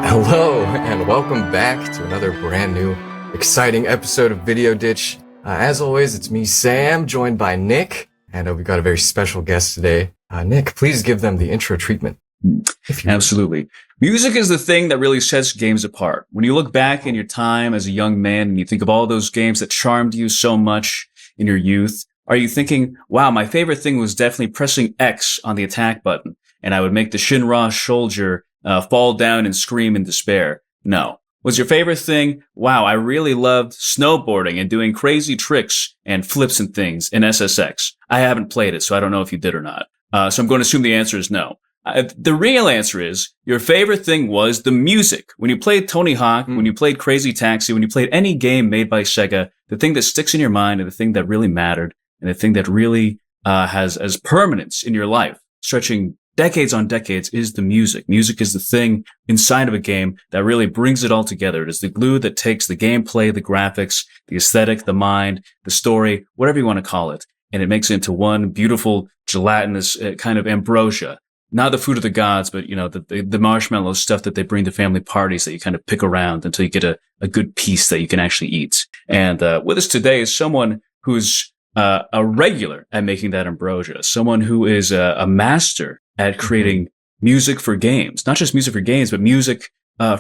Hello and welcome back to another brand new, exciting episode of Video Ditch. As always, it's me, Sam, joined by Nick, and we've got a very special guest today. Nick, please give them the intro treatment. Absolutely. Music is the thing that really sets games apart. When you look back in your time as a young man and you think of all those games that charmed you so much in your youth, are you thinking, wow, my favorite thing was definitely pressing X on the attack button, and I would make the Shinra soldier fall down and scream in despair? No. Was your favorite thing, wow, I really loved snowboarding and doing crazy tricks and flips and things in SSX? I haven't played it, so I don't know if you did or not. So I'm going to assume the answer is no. The real answer is your favorite thing was the music. When you played Tony Hawk, when you played Crazy Taxi, when you played any game made by Sega, the thing that sticks in your mind and the thing that really mattered and the thing that really has permanence in your life, stretching decades on decades, is the music. Music is the thing inside of a game that really brings it all together. It is the glue that takes the gameplay, the graphics, the aesthetic, the mind, the story, whatever you want to call it, and it makes it into one beautiful gelatinous kind of ambrosia. Not the food of the gods, but, you know, the marshmallow stuff that they bring to family parties that you kind of pick around until you get a good piece that you can actually eat. And with us today is someone who's a regular at making that ambrosia, someone who is a master at creating music for games. Not just music for games, but music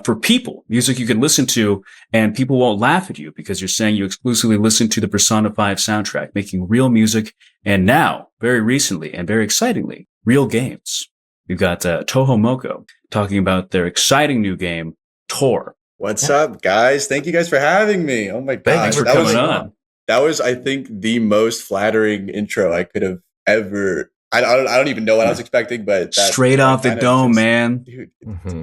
for people. Music you can listen to and people won't laugh at you because you're saying you exclusively listen to the Persona 5 soundtrack, making real music, and now, very recently and very excitingly, real games. We've got TOHOMOKO talking about their exciting new game, Torr. What's up, guys? Thank you guys for having me. Oh my gosh. Thanks for coming on. That was, I think, the most flattering intro I could have ever. I don't even know what I was expecting, but straight off the dome, man. Dude,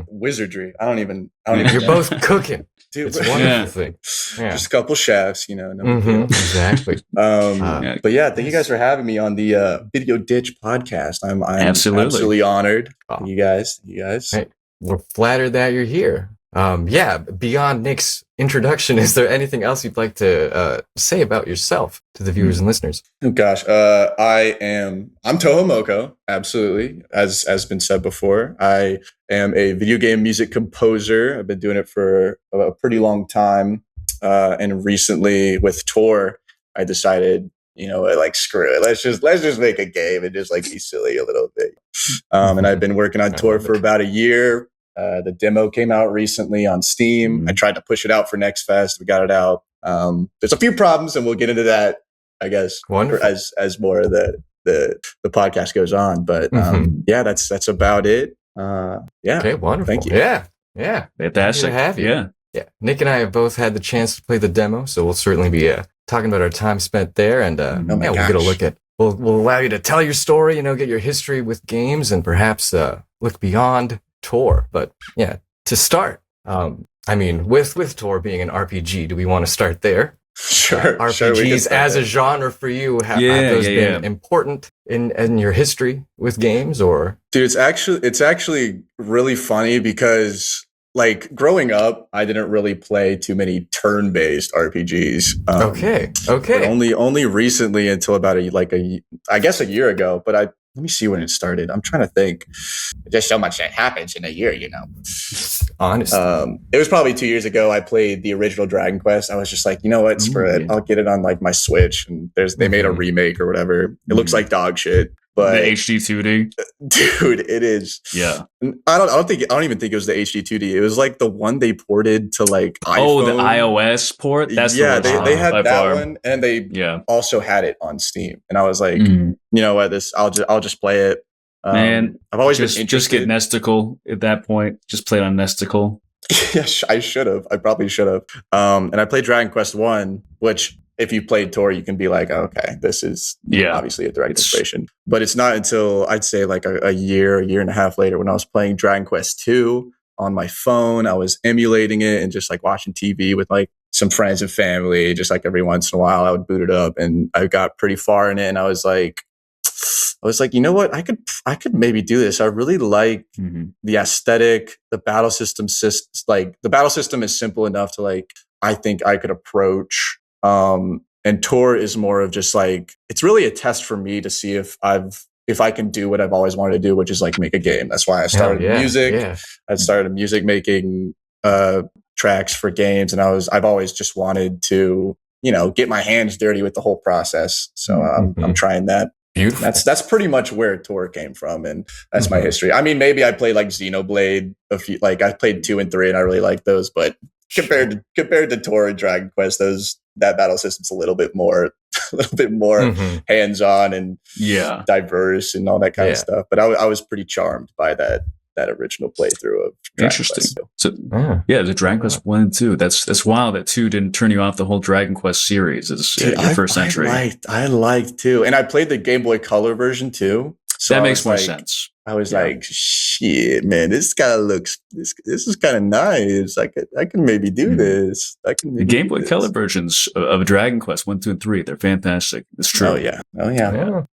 wizardry. I don't even You're both cooking. Dude, it's a wonderful thing. Yeah. Just a couple chefs, you know. Exactly. But yeah, thank you guys for having me on the Video Ditch podcast. I'm absolutely honored. Thank you guys. Hey, we're flattered that you're here. Beyond Nick's introduction, is there anything else you'd like to say about yourself to the viewers and listeners? Oh gosh, I'm TOHOMOKO, absolutely. As has been said before, I am a video game music composer. I've been doing it for a pretty long time, and recently with Torr, I decided, screw it, let's just make a game and just be silly a little bit. And I've been working on Torr for about a year. The demo came out recently on Steam. I tried to push it out for Next Fest. We got it out. There's a few problems, and we'll get into that, I guess, as more of the podcast goes on. But that's about it. Okay, wonderful. Thank you. Yeah, fantastic to have you. Yeah. Nick and I have both had the chance to play the demo, so we'll certainly be talking about our time spent there, and we'll get a look at. We'll allow you to tell your story, get your history with games, and perhaps look beyond Torr. But yeah, to start, with Torr being an RPG, do we want to start there? Sure. RPGs as a genre for you, have those been important in your history with games, or? Dude, it's actually really funny because growing up, I didn't really play too many turn-based RPGs. Okay. But only recently, until about a year ago. But let me see when it started. I'm trying to think. There's so much that happens in a year, Honestly. It was probably 2 years ago. I played the original Dragon Quest. I was just like, you know what? Screw it. I'll get it on my Switch. And they made a remake or whatever. It looks like dog shit. But the HD 2D, dude, it is. Yeah, I don't even think it was the HD 2D. It was the one they ported to iPhone. Oh, the iOS port. That's they had that one, and they also had it on Steam. And I was like, you know what? I'll just play it. Man, I've always been interested. Just get Nesticle at that point. Just play it on Nesticle. Yeah, I should have. I probably should have. And I played Dragon Quest 1, which, if you played Torr, you can be like, okay, this is obviously a direct inspiration. But it's not until I'd say a year and a half later, when I was playing Dragon Quest 2 on my phone, I was emulating it and just watching TV with some friends and family. Just every once in a while, I would boot it up, and I got pretty far in it, and I was like, you know what? I could maybe do this. I really like the aesthetic, the battle system. The battle system is simple enough to I think I could approach. And Torr is more of just it's really a test for me to see if I've if I can do what I've always wanted to do, which is like make a game. That's why I started music. Yeah. I started music making tracks for games, and I've always just wanted to, get my hands dirty with the whole process. So I'm trying that. Beautiful. That's pretty much where Torr came from, and that's my history. I mean, maybe I played like Xenoblade I played 2 and 3, and I really like those, but compared to Torr and Dragon Quest, that battle system's a little bit more hands-on and diverse and all that kind of stuff. But I was pretty charmed by that original playthrough of Dragon Interesting. Quest. So the Dragon Quest 1 and 2. That's wild that 2 didn't turn you off the whole Dragon Quest series as your first entry. I liked 2. And I played the Game Boy Color version too. So that makes more sense. I was like, shit, man, this is kind of nice. I can maybe do this. The Game Boy Color versions of Dragon Quest 1, 2, and 3, they're fantastic. It's true. Oh yeah.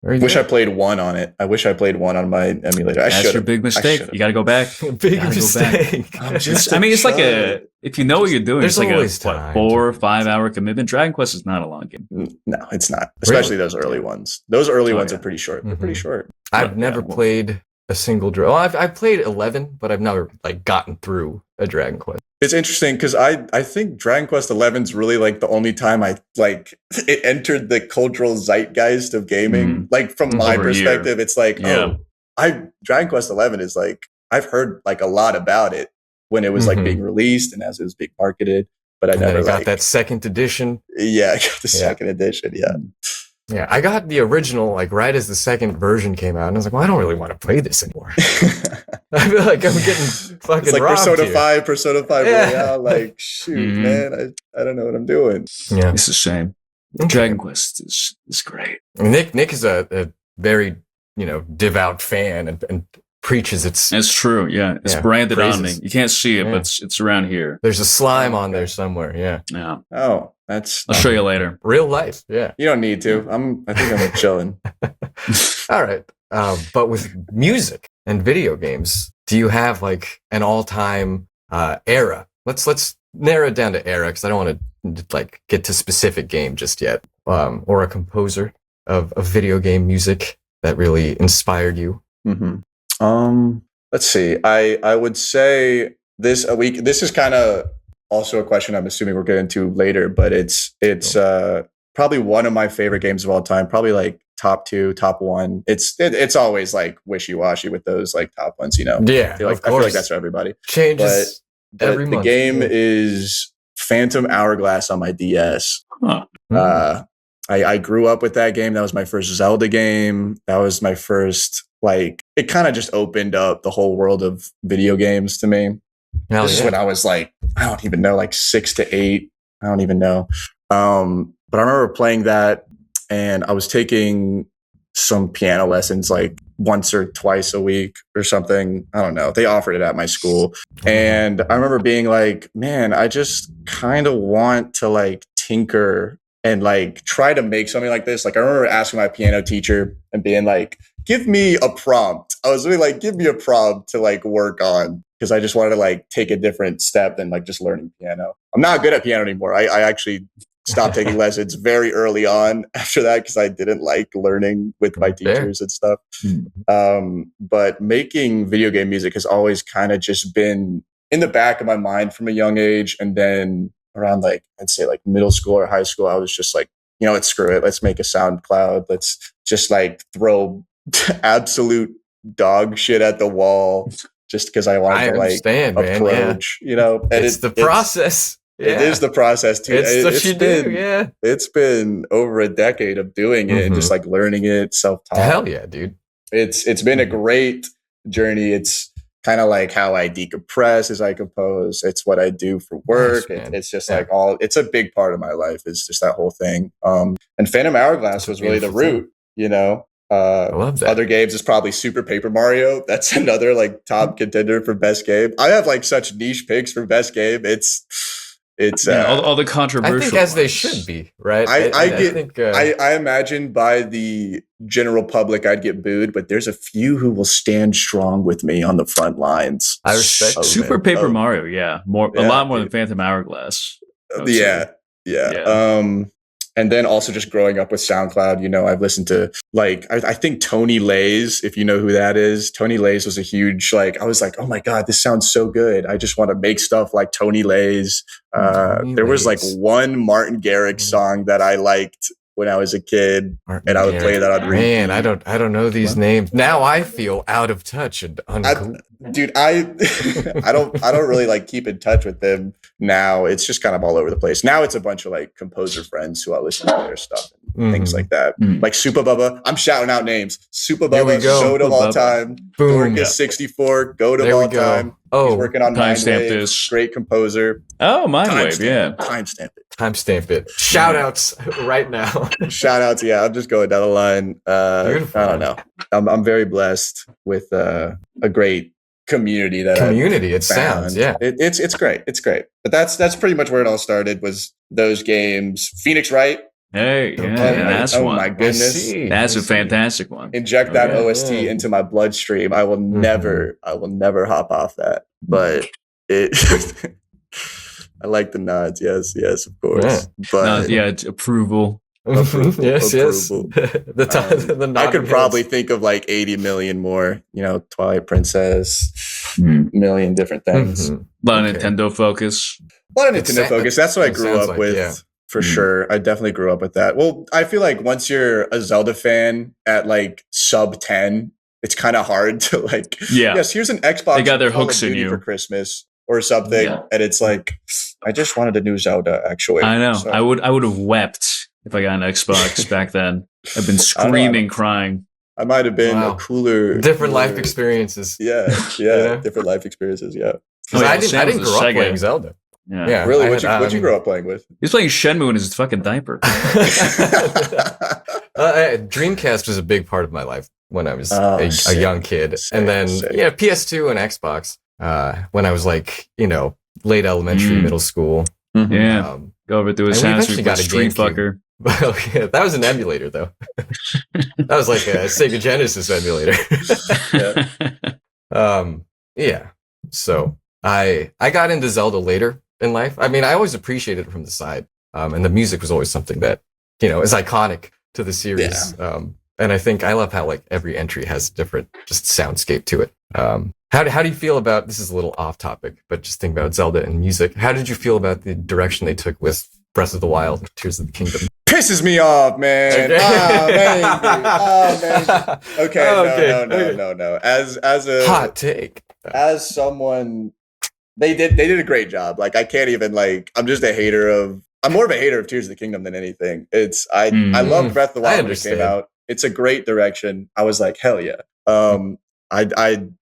Wish I played 1 on it. I wish I played 1 on my emulator. That's your big mistake. You got to go back. Big mistake. It's like if you know what you're doing, there's it's like a 4 or 5 hour commitment. Dragon Quest is not a long game. No, it's not. Especially those early ones. Those early ones are pretty short. They're pretty short. I've never played a single Dragon. Well, I've played 11, but I've never gotten through a Dragon Quest. It's interesting because I think Dragon Quest 11 is really like the only time it entered the cultural zeitgeist of gaming. Like from my perspective, it's like Dragon Quest 11 is like I've heard like a lot about it when it was like being released and as it was being marketed, but I never got that second edition. Yeah, I got the second edition. Yeah. Yeah, I got the original right as the second version came out, and I was like, "Well, I don't really want to play this anymore." I feel like I'm getting fucking it's like robbed Persona 5 Royale. Like, shoot, man, I don't know what I'm doing. Yeah, it's a shame. Dragon Quest is great. Nick is a very devout fan and preaches its. It's true. Yeah, it's branded on me. You can't see it, but it's around here. There's a slime on there somewhere. Yeah. Oh. I'll show you later. Real life, yeah. You don't need to. I think I'm chilling. All right, but with music and video games, do you have an all-time era? Let's narrow it down to era because I don't want to get to specific game just yet. Or a composer of video game music that really inspired you. Let's see. I would say this is kind of also a question I'm assuming we'll get into later, but it's probably one of my favorite games of all time. Probably top 2, top 1. It's always wishy-washy with those top ones, Yeah, I feel like that's for everybody. Changes every month. The game is Phantom Hourglass on my DS. I grew up with that game. That was my first Zelda game. That was my first it kind of just opened up the whole world of video games to me. This is when I was I don't even know, 6 to 8. I don't even know. But I remember playing that, and I was taking some piano lessons once or twice a week or something. I don't know. They offered it at my school. And I remember being man, I just kind of want to tinker and try to make something like this. I remember asking my piano teacher and being give me a prompt. I was really give me a prompt to work on, because I just wanted to take a different step than just learning piano. I'm not good at piano anymore. I actually stopped taking lessons very early on after that because I didn't like learning with my teachers and stuff. But making video game music has always kind of just been in the back of my mind from a young age. And then around I'd say middle school or high school, I was just let's screw it. Let's make a SoundCloud. Let's just throw absolute dog shit at the wall. Just because I wanted to approach, and it's the process. It is the process too. It's been over a decade of doing it and just learning it self-taught. Hell yeah, dude. It's been a great journey. It's kind of how I decompress as I compose. It's what I do for work. Nice, it's just it's a big part of my life. It's just that whole thing. And Phantom Hourglass was really the root, I love that. Other games is probably Super Paper Mario. That's another top contender for best game. I have such niche picks for best game. It's all the controversial. I think as they should be, right? I imagine by the general public I'd get booed, but there's a few who will stand strong with me on the front lines. I respect Super Paper Mario. Yeah, a lot more than Phantom Hourglass. Yeah. And then also just growing up with SoundCloud, you know, I've listened to like, I think Tony Lays, if you know who that is. Tony Lays was a huge, like, I was like, oh my God, this sounds so good. I just want to make stuff like Tony Lays. There was like one Martin Garrix song that I liked when I was a kid, and I would play that on repeat. Man, I don't know these names. Now I feel out of touch and uncool. Dude, I don't really like keep in touch with them now. It's just kind of all over the place. Now it's a bunch of like composer friends who I listen to their stuff and things like that. Like Super Bubba. I'm shouting out names. Super Bubba, goat of all time. Boom. Dorcas 64, goat of all time. Oh, he's working on timestamp this. Great composer. Oh, Mindwave, yeah. Timestamp it. Timestamp it. Shout outs right now. Shout outs, yeah. I'm just going down the line. I don't know. I'm very blessed with a great community that it sounds, yeah. It's great. It's great. But that's pretty much where it all started, was those games. Phoenix Wright. Hey, that's one. Oh my goodness. That's a fantastic one. Inject that OST into my bloodstream. I will never hop off that. But it I like the nods. Yes, of course. But it's approval. Yes. The I could probably think of like 80 million more, you know, Twilight Princess, million different things. A lot of Nintendo focus. A lot of Nintendo focus. That's what I grew up with. For sure. I definitely grew up with that. Well, I feel like once you're a Zelda fan at like sub 10, it's kind of hard to like, yes, here's an Xbox. They got their hooks in you for Christmas or something. Yeah. And it's like, I just wanted a new Zelda, actually. I know. So. I would have wept if I got an Xbox back then. I've been screaming, crying. I might have been a cooler. Different life experiences. Yeah. Different life experiences. Yeah. I didn't grow up playing Zelda. Yeah. Really? What'd you grow up playing with? He was playing Shenmue in his fucking diaper. Dreamcast was a big part of my life when I was a young kid. And then, PS2 and Xbox when I was like, you know, late elementary, middle school. Yeah. Go over to his house. We got a Street Fucker. Well, yeah, that was an emulator, though. That was like a Sega Genesis emulator. So I got into Zelda later in life. I mean, I always appreciated it from the side. And the music was always something that, you know, is iconic to the series. Yeah. And I think I love how like every entry has different just soundscape to it. How do you feel about, this is a little off topic, but just think about Zelda and music. How did you feel about the direction they took with Breath of the Wild, Tears of the Kingdom? Pisses me off, man. Okay. No. As a hot take. As someone, they did a great job. Like I can't even like, I'm more of a hater of Tears of the Kingdom than anything. I love Breath of the Wild when it came out. It's a great direction. I was like, hell yeah.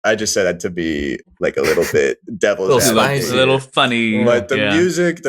I just said that to be like a little bit devil's advocate. A little funny. But the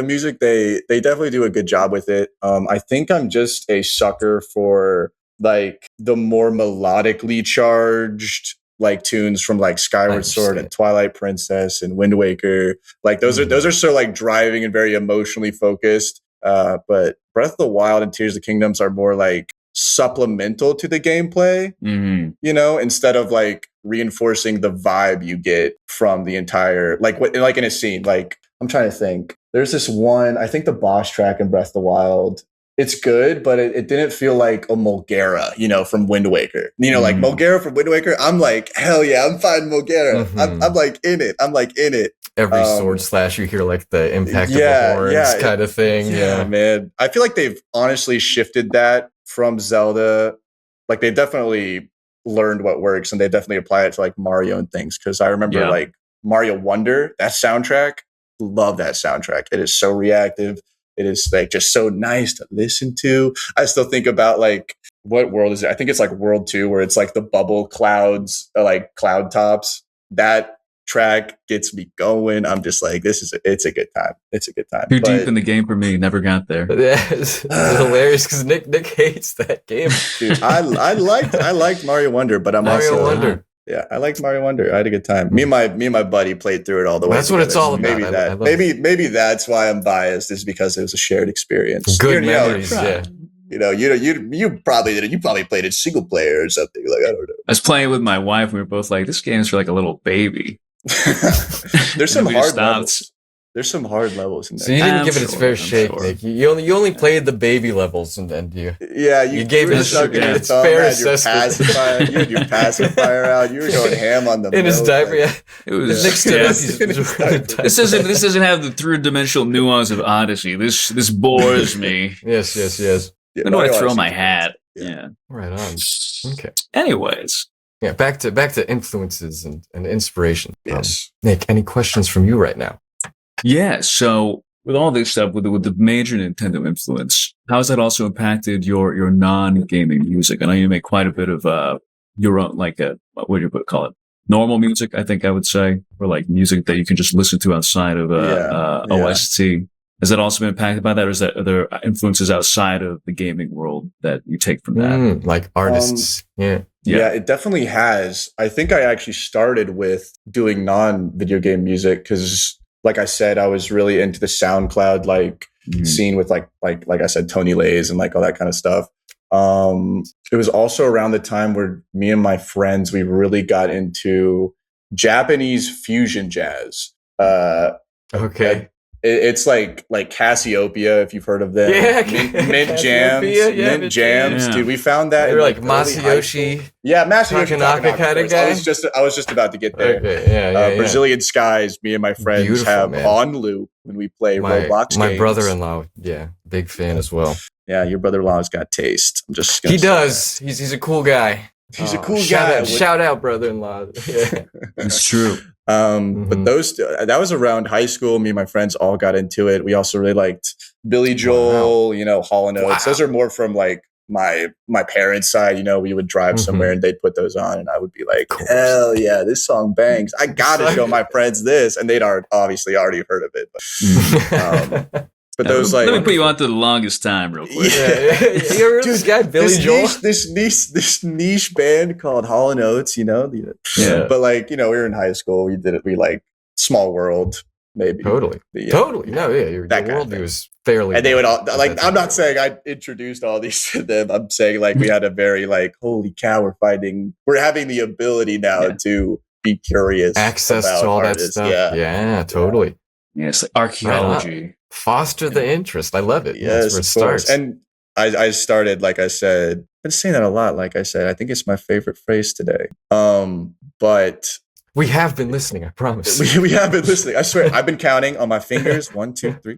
music, they definitely do a good job with it. I think I'm just a sucker for like the more melodically charged like tunes from like Skyward Sword and Twilight Princess and Wind Waker. Like those are so like driving and very emotionally focused. But Breath of the Wild and Tears of the Kingdoms are more like supplemental to the gameplay, you know, instead of like reinforcing the vibe you get from the entire, like in a scene. Like I'm trying to think. There's this one, I think the boss track in Breath of the Wild, it's good, but it didn't feel like a Mulgera, you know, from Wind Waker. You know, like Mulgera from Wind Waker, I'm like, hell yeah, I'm fighting Mulgera. I'm like in it. Every sword slash, you hear like the impact of the horns kind of thing. Yeah, man. I feel like they've honestly shifted that from Zelda. Like they definitely learned what works and they definitely apply it to like Mario and things. Cause I remember like Mario Wonder, that soundtrack, love that soundtrack. It is so reactive. It is like just so nice to listen to. I still think about like, what world is it? I think it's like World 2 where it's like the bubble clouds, like cloud tops. That track gets me going. I'm just like, it's a good time. It's a good time. Too deep in the game for me. Never got there. It's hilarious because Nick hates that game. Dude, I liked Mario Wonder, but Mario Wonder. Yeah, I liked Mario Wonder. I had a good time. Me and my buddy played through it all the way. That's what it's all about. Maybe that's why I'm biased, is because it was a shared experience. Good memories, yeah. You know, you probably did it. You probably played it single player or something. Like, I don't know. I was playing with my wife. We were both like, this game's for like a little baby. There's some hard levels. There's some hard levels in there. So you didn't give it its fair shake, Nick. You only played the baby levels, and you gave it its fair assessment. You had your pacifier out. You were going ham on the in his diaper. It was This doesn't have the three-dimensional nuance of Odyssey. This bores me. Yes. Yeah, I know I throw my hat. Yeah. Right on. Okay. Anyways. Yeah, back to influences and inspiration. Yes. Nick, any questions from you right now? Yeah, so with all this stuff, with the major Nintendo influence, how has that also impacted your non-gaming music? I know you make quite a bit of your own, like what would you call it? Normal music, I think I would say, or like music that you can just listen to outside of OST. Has that also been impacted by that, or is that other influences outside of the gaming world that you take from that? Like artists, Yeah, it definitely has. I think I actually started with doing non-video game music because, like I said, I was really into the SoundCloud scene with like I said, Tony Lays and like all that kind of stuff. It was also around the time where me and my friends, we really got into Japanese fusion jazz. Okay. It's like Cassiopeia, if you've heard of them. Yeah, Mint jams, dude. We found that. They're like Masayoshi. Yeah, Masayoshi Takanaka kind of guy. I was just about to get there. Okay, Brazilian Skies. Me and my friends Beautiful, on loop when we play Roblox games. My brother-in-law, big fan as well. Yeah, your brother-in-law's got taste. I'm just. He does. He's a cool guy. He's a cool guy. Shout out, brother-in-law. Yeah. It's true. But that was around high school. Me and my friends all got into it. We also really liked Billy Joel, Hall & Oates. Wow. Those are more from like my parents' side. We would drive somewhere and they'd put those on and I would be like, hell yeah, this song bangs. I gotta show my friends this. And they'd obviously already heard of it. But those let me put you on to the longest time real quick. Yeah. You ever this guy Billy Joel? This niche band called Hall & Oates, Yeah. But we were in high school. We did it. We like Small World, maybe. Totally. Totally. No, your worldview was fairly. And they would all like. I'm not saying I introduced all these to them. I'm saying like we had a very like, holy cow, we're having the ability now to be curious, access to all artists. That stuff. Yeah, totally. Yeah, it's like archaeology. Foster the interest. I love it. Yes, that's where it starts. And I started, like I said, I've been saying that a lot. Like I said, I think it's my favorite phrase today. But we have been listening. I promise. We have been listening. I swear. I've been counting on my fingers. 1, 2, 3.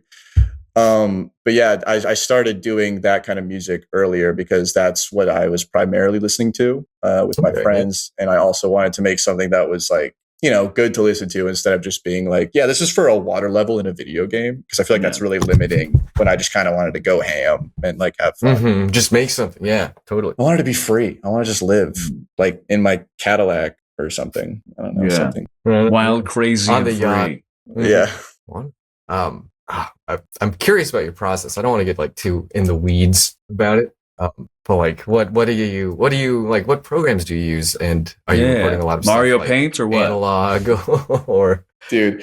But yeah, I started doing that kind of music earlier because that's what I was primarily listening to with my friends, and I also wanted to make something that was like, good to listen to instead of just being like, yeah, this is for a water level in a video game. Because I feel like that's really limiting when I just kind of wanted to go ham and like have fun. Just make something. Yeah, totally. I wanted to be free. I want to just live like in my Cadillac or something. I don't know, something. Wild, crazy, on the yacht. Yeah. I'm curious about your process. I don't want to get like too in the weeds about it. But like, what do you like? What programs do you use? And are you recording a lot of Mario stuff, Paint or what? Analog or dude?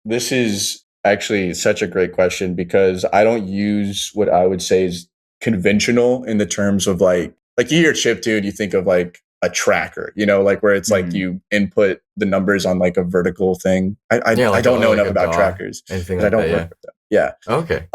This is actually such a great question because I don't use what I would say is conventional in the terms of like you hear chiptune, you think of like a tracker, like where it's like you input the numbers on like a vertical thing. I don't know enough about trackers. Anything like I don't work with them. Yeah. Okay.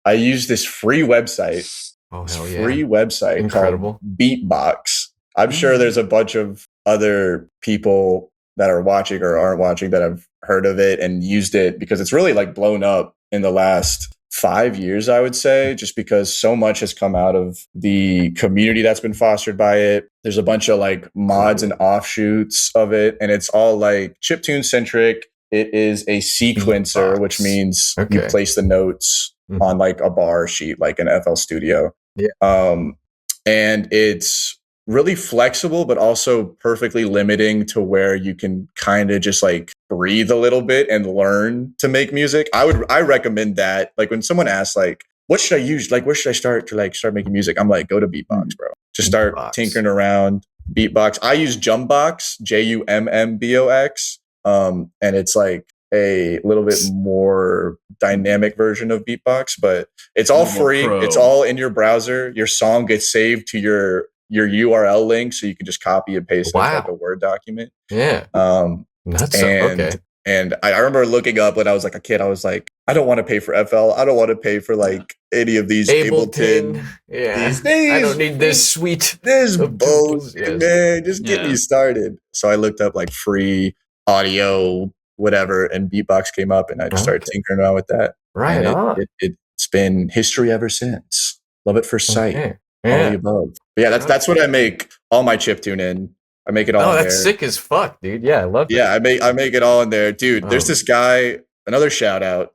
I use this free website. Website incredible called Beatbox. I'm sure there's a bunch of other people that are watching or aren't watching that have heard of it and used it because it's really like blown up in the last 5 years, I would say, just because so much has come out of the community that's been fostered by it. There's a bunch of like mods and offshoots of it, and it's all like chiptune centric. It is a sequencer, which means you place the notes on like a bar sheet, like an FL Studio. Yeah. And it's really flexible, but also perfectly limiting to where you can kind of just like breathe a little bit and learn to make music. I recommend that. Like when someone asks like, what should I use? Like, where should I start to like start making music? I'm like, go to Beatbox, bro. Just start tinkering around. Beatbox. I use Jumbbox, Jummbox. And it's like a little bit more dynamic version of Beatbox, but it's all free. It's all in your browser. Your song gets saved to your URL link, so you can just copy and paste it like a Word document. Yeah. And And I remember looking up when I was like a kid, I was like, I don't want to pay for FL. I don't want to pay for like any of these Ableton. Yeah. These days. I don't need this suite. This bullshit, man. Just get me started. So I looked up like free audio, whatever, and beatbox came up, and I just started tinkering around with that. Right. It's been history ever since. Love at first sight. Okay. All the above. But yeah, that's what I make all my chiptune in. I make it all in there. That's sick as fuck, dude. Yeah, I love that. Yeah, I make it all in there. Dude, there's this guy, another shout out.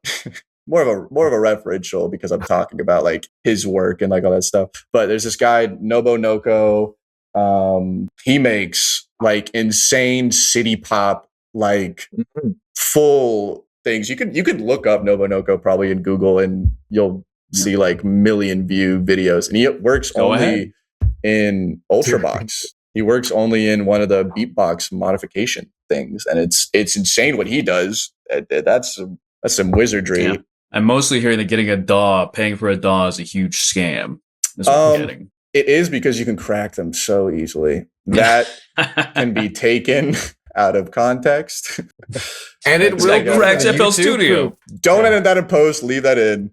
more of a referential because I'm talking about like his work and like all that stuff. But there's this guy, Nobonoko. He makes like insane city pop, like full things. You could look up Nobonoko probably in Google and you'll see like million view videos. And he works only in Ultrabox. He works only in one of the beatbox modification things, and it's insane what he does. That's some wizardry. Yeah. I'm mostly hearing that getting a DAW, paying for a DAW, is a huge scam. That's what I'm getting. It is because you can crack them so easily. That can be taken out of context. And it will crack FL Studio. Don't edit that in post. Leave that in.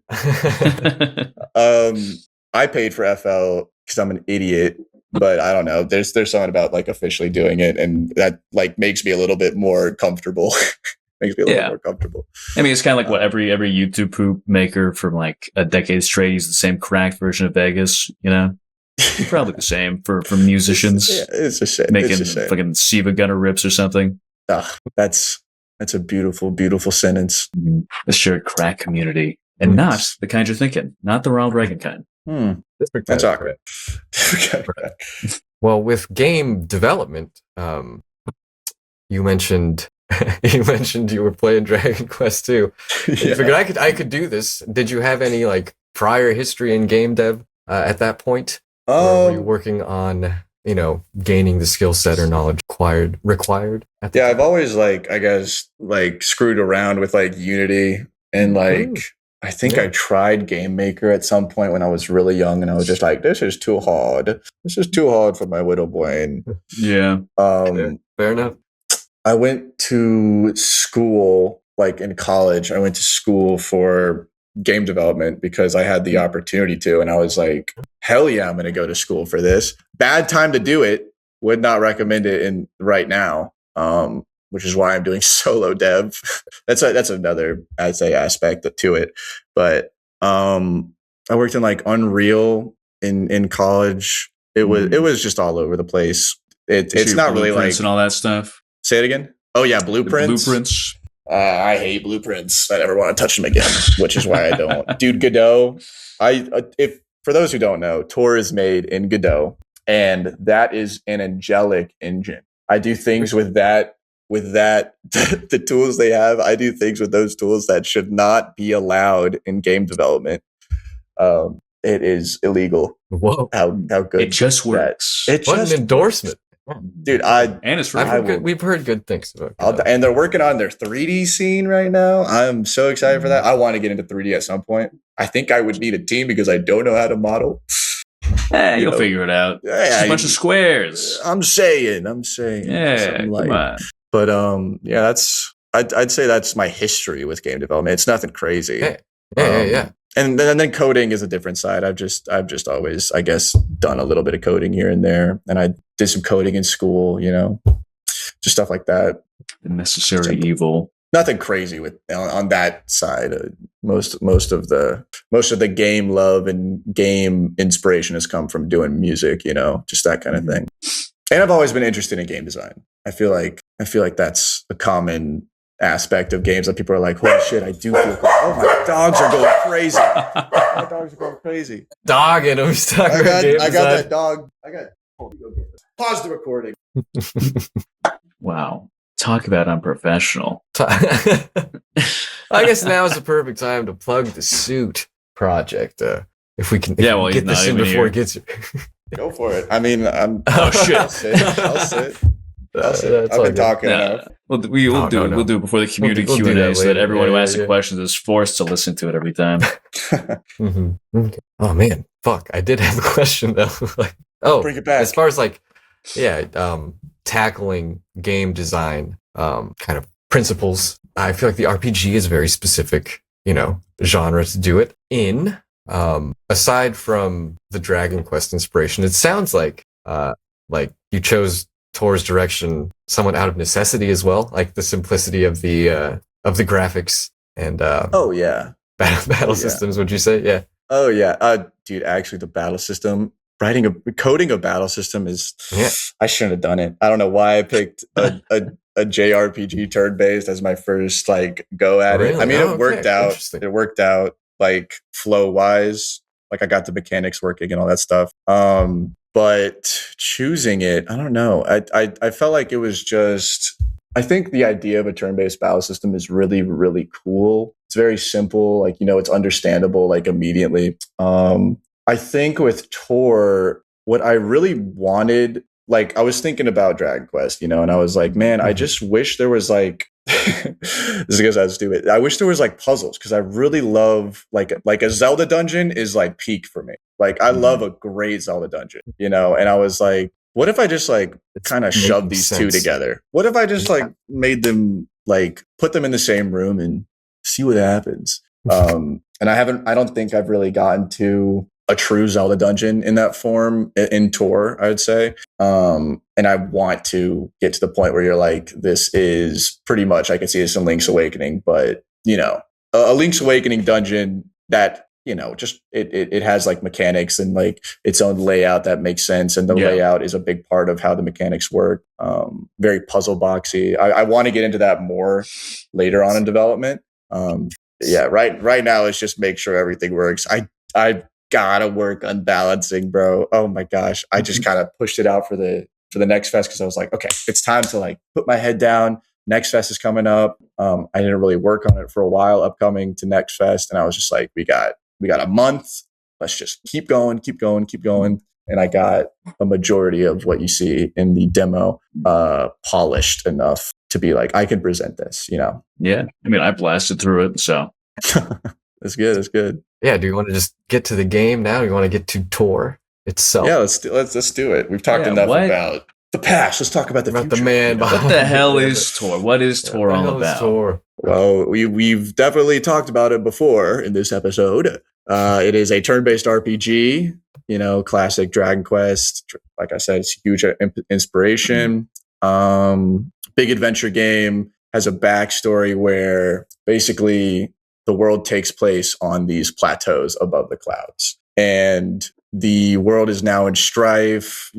I paid for FL because I'm an idiot. But I don't know. There's something about like officially doing it, and that like makes me a little bit more comfortable. Makes me a little more comfortable. I mean, it's kind of like what every YouTube poop maker from like a decade straight uses the same cracked version of Vegas. You know, probably the same for musicians. It's a shame. Making fucking Siva Gunner rips or something. That's a beautiful, beautiful sentence. Mm-hmm. The shared crack community, and not the kind you're thinking, not the Ronald Reagan kind. That's awkward. Well, with game development, you mentioned you were playing Dragon Quest 2. You figured I could do this. Did you have any like prior history in game dev at that point? Or were you working on gaining the skill set or knowledge required? I've always like I guess like screwed around with like Unity and like. I think I tried Game Maker at some point when I was really young, and I was just like, "This is too hard. This is too hard for my little brain." Yeah. Fair enough. I went to school, like in college. I went to school for game development because I had the opportunity to, and I was like, "Hell yeah, I'm going to go to school for this." Bad time to do it. Would not recommend it right now. Which is why I'm doing solo dev. That's another, I'd say, aspect to it. But I worked in like Unreal in college. It was just all over the place. It's not really like and all that stuff. Say it again. Oh yeah, blueprints. I hate blueprints. I never want to touch them again, which is why I don't. Dude, Godot. If for those who don't know, Torr is made in Godot, and that is an angelic engine. I do things with that. The tools they have, I do things with those tools that should not be allowed in game development. It is illegal. Whoa! How good it just works. What an endorsement, dude! And it's we've heard good things about it. And they're working on their 3D scene right now. I'm so excited for that. I want to get into 3D at some point. I think I would need a team because I don't know how to model. Hey, you'll figure it out. It's a bunch of squares. I'm saying. Yeah, come on. But I'd say that's my history with game development. It's nothing crazy. Yeah. And then coding is a different side. I've just always, I guess, done a little bit of coding here and there, and I did some coding in school. Just stuff like that. The necessary evil. Nothing crazy on that side. Most of the game love and game inspiration has come from doing music. Just that kind of thing. And I've always been interested in game design. I feel like that's a common aspect of games that people are like, holy shit, I do feel cool. Oh, my dogs are going crazy. My dogs are going crazy. Dog in them. I got that dog. Pause the recording. Wow. Talk about unprofessional. I guess now is the perfect time to plug the suit project. If we can get this in before it gets here. Go for it. I mean, oh shit! I'll sit. I've been talking enough. We'll do it before the community Q&A so that everyone who asks the questions is forced to listen to it every time. Okay. Oh man, fuck! I did have a question though. Bring it back. As far as tackling game design, kind of principles. I feel like the RPG is a very specific, genre to do it in. Aside from the Dragon Quest inspiration, it sounds like you chose Torr's direction somewhat out of necessity as well, like the simplicity of the graphics and oh yeah, battle systems. Would you say? Yeah. Oh yeah, dude. Actually, the battle system, coding a battle system is. Yeah. I shouldn't have done it. I don't know why I picked a JRPG turn based as my first go at it. I mean, it worked out. It worked out flow wise. I got the mechanics working and all that stuff. But choosing it, I don't know. I felt like it was just. I think the idea of a turn-based battle system is really, really cool. It's very simple, it's understandable, immediately. I think with Torr, what I really wanted, I was thinking about Dragon Quest, and I was like, man, I just wish there was this is because I was stupid. I wish there was puzzles, because I really love a Zelda dungeon is peak for me. I love a great Zelda dungeon, and I was like, what if I just kind of shoved these two together? What if I just made them put them in the same room and see what happens? And I don't think I've really gotten to a true Zelda dungeon in that form in Torr, I would say. And I want to get to the point where you're this is pretty much, I can see this in Link's Awakening, but a Link's Awakening dungeon that, just it has mechanics and its own layout that makes sense. And the layout is a big part of how the mechanics work. Very puzzle boxy. I want to get into that more later on in development. Right now it's just make sure everything works. I gotta work on balancing, bro. Oh my gosh. I just kind of pushed it out for the next fest, because I was like, okay, it's time to put my head down. Next fest is coming up. I didn't really work on it for a while upcoming to next fest. And I was just like, we got a month. Let's just keep going. And I got a majority of what you see in the demo polished enough to be I can present this, Yeah. I mean, I blasted through it, so. It's good. Yeah. Do you want to just get to the game now? Or do you want to get to Torr itself? Yeah, let's do it. We've talked enough about the past. Let's talk about the future. The man. What the hell is Torr? What is Torr all about? Well, we've definitely talked about it before in this episode. It is a turn-based RPG, classic Dragon Quest. Like I said, it's a huge inspiration. Big adventure game, has a backstory where basically the world takes place on these plateaus above the clouds. And the world is now in strife.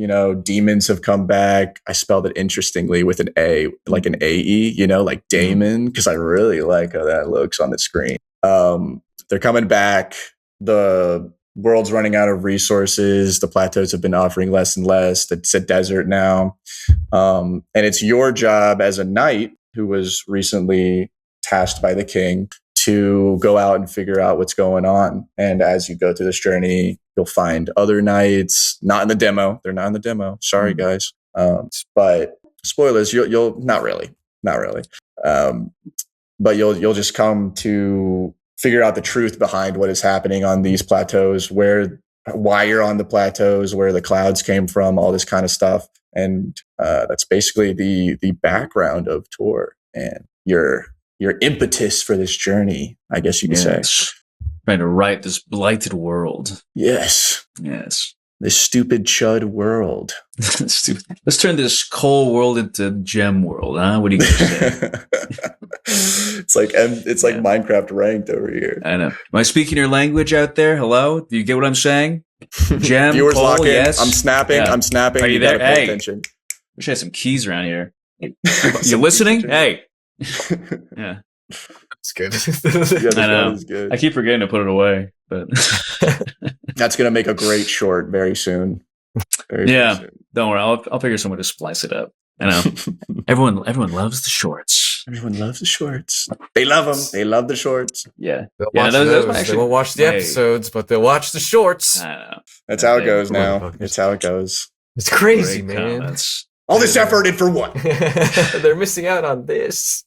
Demons have come back. I spelled it interestingly with an A, like an AE, like Damon, because I really like how that looks on the screen. They're coming back. The world's running out of resources. The plateaus have been offering less and less. It's a desert now. And it's your job as a knight who was recently tasked by the king to go out and figure out what's going on. And as you go through this journey, you'll find other knights, not in the demo. They're not in the demo. Sorry, guys. But spoilers, you'll not really. But you'll just come to figure out the truth behind what is happening on these plateaus, why you're on the plateaus, where the clouds came from, all this kind of stuff. And that's basically the background of Torr and your impetus for this journey, I guess you could say. Trying to right this blighted world. Yes. This stupid chud world. Let's turn this coal world into gem world, huh? What do you guys say? It's like Minecraft ranked over here. I know. Am I speaking your language out there? Hello? Do you get what I'm saying? Gem, viewers coal, lock in. yes. I'm snapping. Are you there? Pay attention. Wish I had some keys around here. You listening? Hey. Yeah. It's good. I know. Good. I keep forgetting to put it away, but that's gonna make a great short very soon. Very soon. Don't worry. I'll figure some way to splice it up. I know. Everyone loves the shorts. Everyone loves the shorts. They love them. They love the shorts. Yeah. They won't watch the episodes, but they'll watch the shorts. I know. That's how it goes now. It's how it goes. It's crazy, man. Comments. All this effort in for what? They're missing out on this.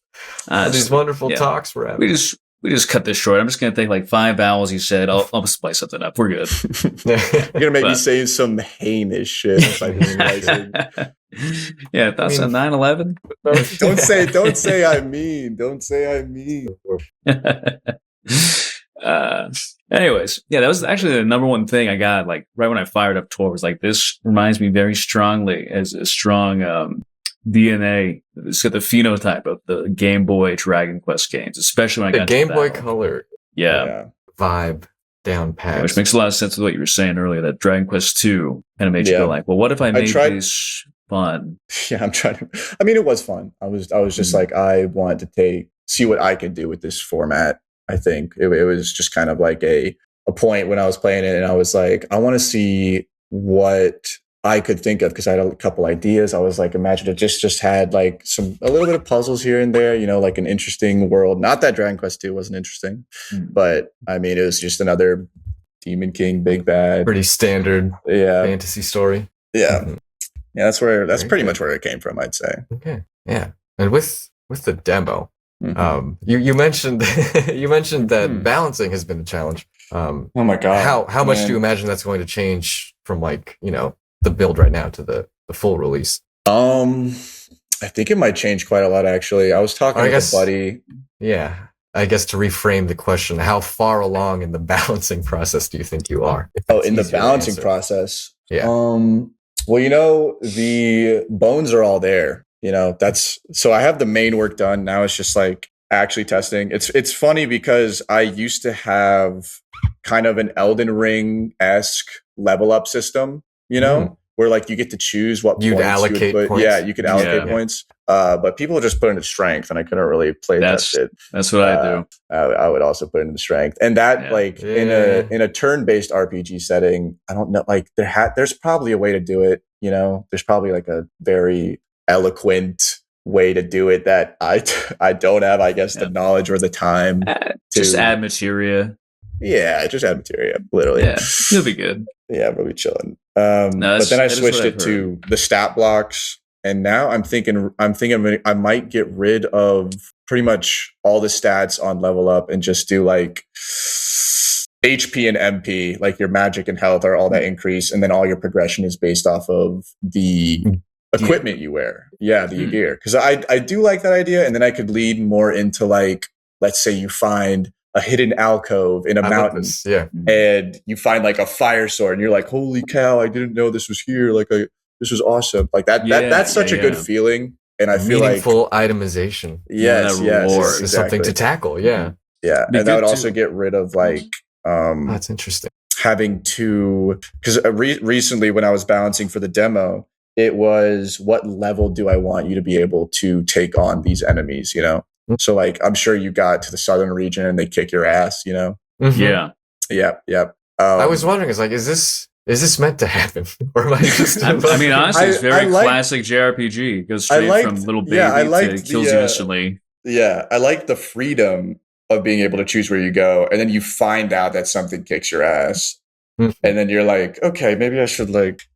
These wonderful talks we're having. we just cut this short. I'm just going to take like 5 vowels you said. I'll spice something up. We're good. You're gonna make me say some heinous shit. Yeah, thoughts on 9/11? Don't say I mean. Don't say I mean. Anyways, yeah, that was actually the number one thing I got. Like right when I fired up Torr, was like, this reminds me very strongly as a strong DNA. It's got the phenotype of the Game Boy Dragon Quest games, especially when I got the Game Boy Color vibe down pat. Yeah, which makes a lot of sense with what you were saying earlier. That Dragon Quest 2 kind of made you go like, well, what if I made these fun? Yeah, I'm trying to. I mean, it was fun. I was just like, I wanted to see what I could do with this format. I think it was just kind of like a point when I was playing it, and I was like, I want to see what I could think of, because I had a couple ideas. I was like, imagine it just had like a little bit of puzzles here and there, like an interesting world. Not that Dragon Quest 2 wasn't interesting, but I mean, it was just another Demon King, big bad, pretty standard fantasy story. Yeah. Mm-hmm. Yeah, that's pretty much where it came from, I'd say. Okay. Yeah. And with the demo, you mentioned that balancing has been a challenge. Oh my God. How much do you imagine that's going to change from like, the build right now to the full release? I think it might change quite a lot, actually. I was talking with a buddy. Yeah. I guess to reframe the question, how far along in the balancing process do you think you are? In the balancing process? Yeah. Well, the bones are all there. So I have the main work done. Now it's just like actually testing. It's funny because I used to have kind of an Elden Ring-esque level up system, where like you get to choose what you'd allocate points. Yeah, you could allocate points. But people just put into strength, and I couldn't really play that shit. That's what I do. I would also put into strength, and that in a turn-based RPG setting, I don't know. Like there's probably a way to do it. There's probably like a very eloquent way to do it that I don't have, I guess, the knowledge or the time. Just add materia. Yeah, just add materia. Literally. Yeah, you'll be good. Yeah, we'll be chilling. But then I switched it to the stat blocks, and now I'm thinking I might get rid of pretty much all the stats on level up and just do like HP and MP, like your magic and health are all that increase, and then all your progression is based off of the equipment you wear. Yeah, the gear. Because I do like that idea, and then I could lead more into like, let's say you find a hidden alcove in a mountain, and you find like a fire sword, and you're like, holy cow, I didn't know this was here. Like this was awesome. Like that's such a good feeling. And I feel meaningful itemization. Yes, exactly. Is something to tackle. Yeah. Yeah. And that would also get rid of like, that's interesting. Having to, because recently when I was balancing for the demo, it was, what level do I want you to be able to take on these enemies, So like, I'm sure you got to the southern region and they kick your ass, Yeah. Yep. I was wondering, is this meant to happen? Or am I just... I mean, honestly, it's very classic JRPG. It goes straight from little baby to kills you instantly. Yeah, I like the freedom of being able to choose where you go. And then you find out that something kicks your ass. And then you're like, okay, maybe I should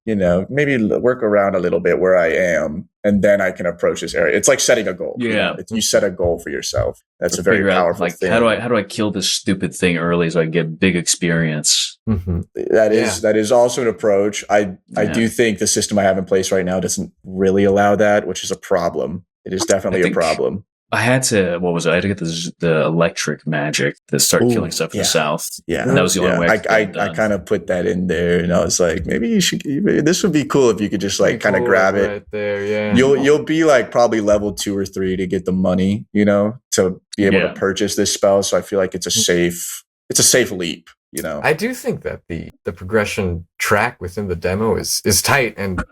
maybe work around a little bit where I am, and then I can approach this area. It's like setting a goal. Yeah. You set a goal for yourself. That's a very powerful thing. How do I kill this stupid thing early so I can get big experience? That is also an approach. I do think the system I have in place right now doesn't really allow that, which is a problem. It is definitely a problem. I had to, I had to get the electric magic to start killing stuff in the south. Yeah. And that was the only way I kind of put that in there, and I was like, maybe this would be cool if you could just like kind of grab it. Right there, yeah. You'll be like probably level 2 or 3 to get the money, to be able to purchase this spell. So I feel like it's a safe leap. I do think that the progression track within the demo is tight, and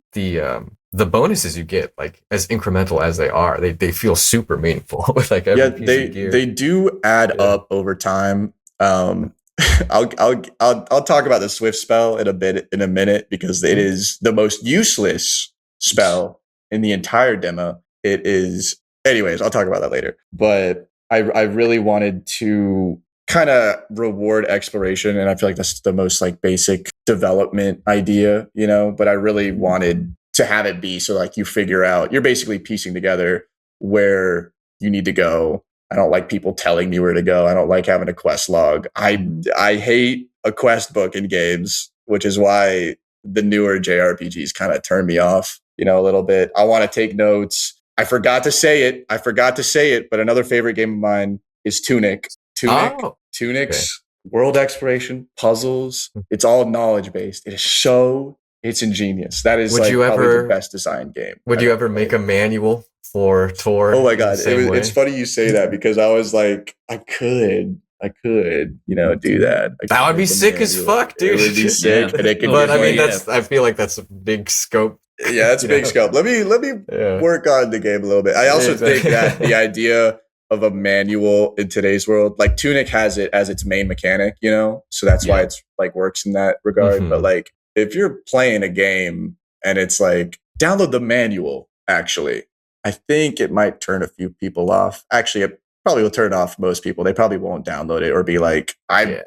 the bonuses you get, like as incremental as they are, they feel super meaningful with like every piece of gear. They do add up over time. I'll talk about the Swift spell in a minute because it is the most useless spell in the entire demo. It is, anyways, I'll talk about that later. But I really wanted to kind of reward exploration, and I feel like that's the most like basic development idea, but I really wanted to have it be so like you figure out, you're basically piecing together where you need to go. I don't like people telling me where to go. I don't like having a quest log. I hate a quest book in games, which is why the newer JRPGs kind of turn me off, a little bit. I want to take notes. I forgot to say it, but another favorite game of mine is Tunic. Tunic's world exploration, puzzles. It's all knowledge based. It's ingenious. That is probably the best designed game. Would you ever make a manual for Torr? Oh my God. It's funny you say that because I was like, I could, do that. That would be sick as fuck, dude. It would be sick. And it could but I mean, I feel like that's a big scope. Yeah, it's a big scope. Let me work on the game a little bit. I also think that the idea of a manual in today's world, like Tunic has it as its main mechanic, so that's why it's like works in that regard. But like, if you're playing a game and it's like, download the manual, actually, I think it might turn a few people off. Actually, it probably will turn off most people. They probably won't download it or be like, I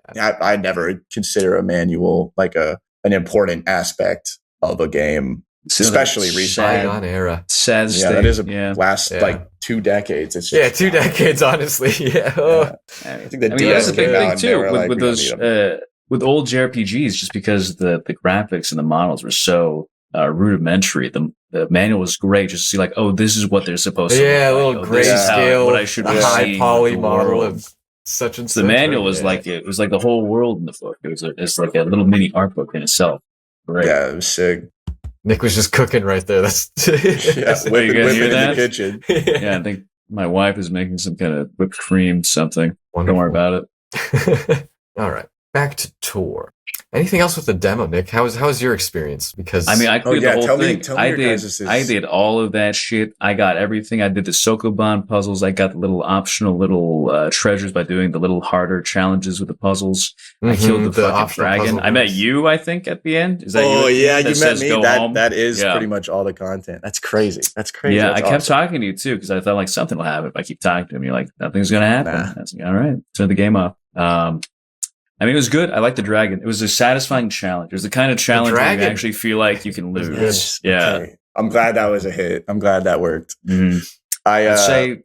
never consider a manual like an important aspect of a game, especially recently. Sad state. That is last like 2 decades. It's just, 2 decades, honestly. I think that's the big thing too with those with old JRPGs, just because the graphics and the models were so rudimentary. The manual was great, just to see like, oh, this is what they're supposed to. Yeah, a little grayscale, what I should be high poly model of such and such. The manual was like it was like the whole world in the book. It's like a little mini art book in itself. Right? Yeah, it was sick. Nick was just cooking right there. That's whipping in the kitchen. Yeah, I think my wife is making some kind of whipped cream something. Wonderful. Don't worry about it. All right, back to Torr. Anything else with the demo, Nick? How was your experience? Because I mean, I cleared the whole thing. Tell me I did all of that shit. I got everything. I did the Sokoban puzzles. I got the little optional treasures by doing the little harder challenges with the puzzles. I killed the fucking dragon. I met you, I think, at the end. Is that you? Oh yeah, you met me. That is pretty much all the content. That's crazy. Yeah, I kept talking to you too because I thought like something will happen if I keep talking to him. You're like, nothing's gonna happen. I was like, all right, turn the game off. I mean, it was good. I liked the dragon. It was a satisfying challenge. It was the kind of challenge where you actually feel like you can lose. Yes. Yeah. Okay. I'm glad that was a hit. I'm glad that worked. Mm-hmm. I'd say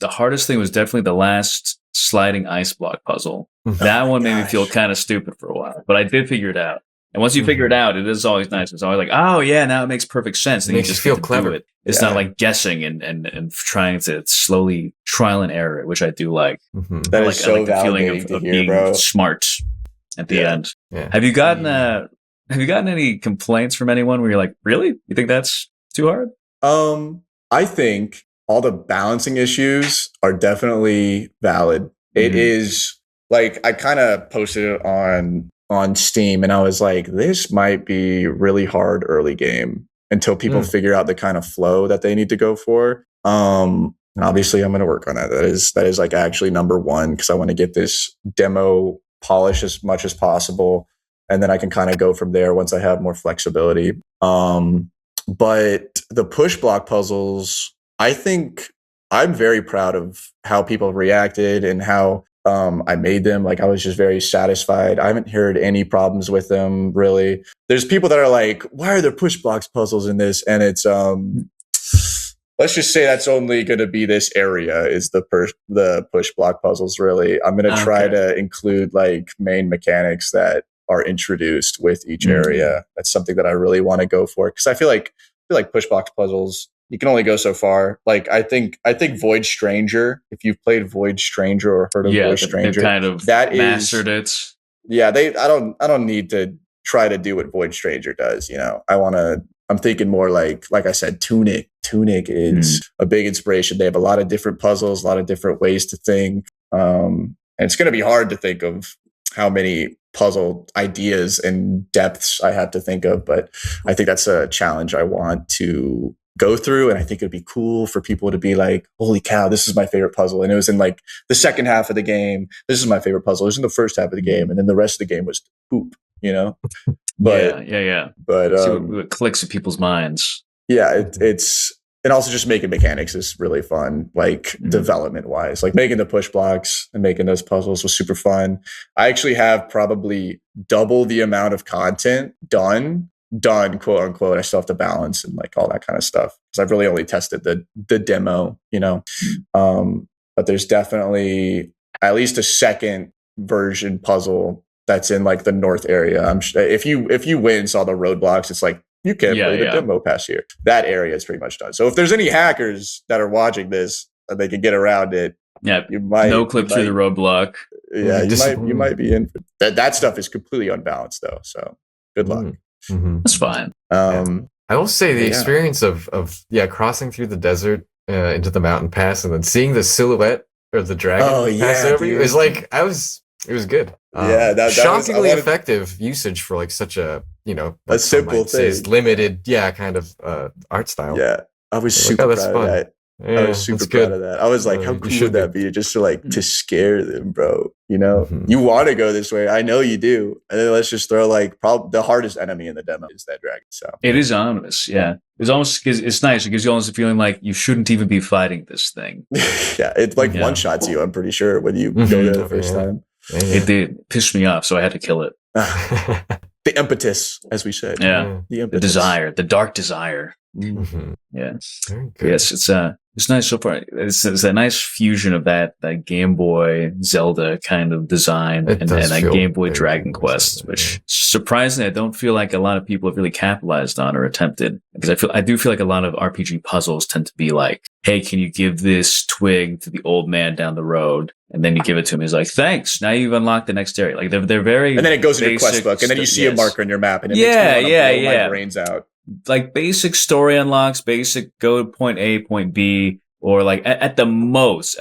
the hardest thing was definitely the last sliding ice block puzzle. That one made me feel kind of stupid for a while, but I did figure it out. And once you figure it out, it is always nice. It's always like, oh yeah, now it makes perfect sense. It makes you feel clever. It's not like guessing and trying to slowly trial and error it, which I do like. That is so the feeling of being smart at the end. Yeah. Have you gotten any complaints from anyone where you're like, really? You think that's too hard? I think all the balancing issues are definitely valid. It is like, I kind of posted it on Steam and I was like, this might be really hard early game until people figure out the kind of flow that they need to go for. And obviously I'm going to work on that. That is like actually number one, because I want to get this demo polished as much as possible. And then I can kind of go from there once I have more flexibility. But the push block puzzles, I think I'm very proud of how people reacted and how I made them. Like, I was just very satisfied. I haven't heard any problems with them, really. There's people that are like, why are there push blocks puzzles in this? And it's, let's just say that's only going to be this area is the push block puzzles, really. I'm going to try to include like main mechanics that are introduced with each area. That's something that I really want to go for, because I feel like push blocks puzzles, you can only go so far. Like, I think Void Stranger, if you've played Void Stranger or heard of Void Stranger, kind of mastered it. Yeah, I don't need to try to do what Void Stranger does, I'm thinking more like I said, Tunic. Tunic is a big inspiration. They have a lot of different puzzles, a lot of different ways to think. And it's going to be hard to think of how many puzzle ideas and depths I have to think of, but I think that's a challenge I want to go through. And I think it'd be cool for people to be like, holy cow, this is my favorite puzzle. And it was in like the second half of the game. This is my favorite puzzle. It was in the first half of the game. And then the rest of the game was poop, But yeah. But see what clicks in people's minds. Yeah, it's and also just making mechanics is really fun, like development wise. Like making the push blocks and making those puzzles was super fun. I actually have probably double the amount of content done, quote unquote. I still have to balance and like all that kind of stuff, because I've really only tested the demo, but there's definitely at least a second version puzzle that's in like the north area. I'm sure if you win and saw the roadblocks, it's like you can't play the demo past here. That area is pretty much done. So if there's any hackers that are watching this and they can get around it, you might no clip through the roadblock. Yeah, you might be in. That stuff is completely unbalanced though. So good luck. That's fine. I will say the experience of crossing through the desert into the mountain pass and then seeing the silhouette of the dragon pass over you is like it was good. That shockingly effective usage for like such a a simple thing, limited kind of art style. Yeah, I was super proud of that. Yeah, I was super proud of that. I was like, how cool would that be? Just to scare them, bro. You want to go this way. I know you do. And then let's just throw like probably the hardest enemy in the demo is that dragon. So it is ominous. Yeah. It's nice. It gives you almost a feeling like you shouldn't even be fighting this thing. Yeah. It like one shots you, I'm pretty sure, when you go there the first time. It did piss me off, so I had to kill it. The impetus, as we said. Yeah. The desire, the dark desire. Mm-hmm. Yeah. Yes, it's nice so far. It's a nice fusion of that Game Boy Zelda kind of design and that Game Boy Dragon Quest, which surprisingly I don't feel like a lot of people have really capitalized on or attempted, because I do feel like a lot of RPG puzzles tend to be like, hey, can you give this twig to the old man down the road? And then you give it to him. He's like, thanks. Now you've unlocked the next area. Like they're very, and then it goes in your quest book, and then you see a marker in your map, and it makes me want to blow my brains out. Like basic story unlocks, basic go to point A, point B, or like at the most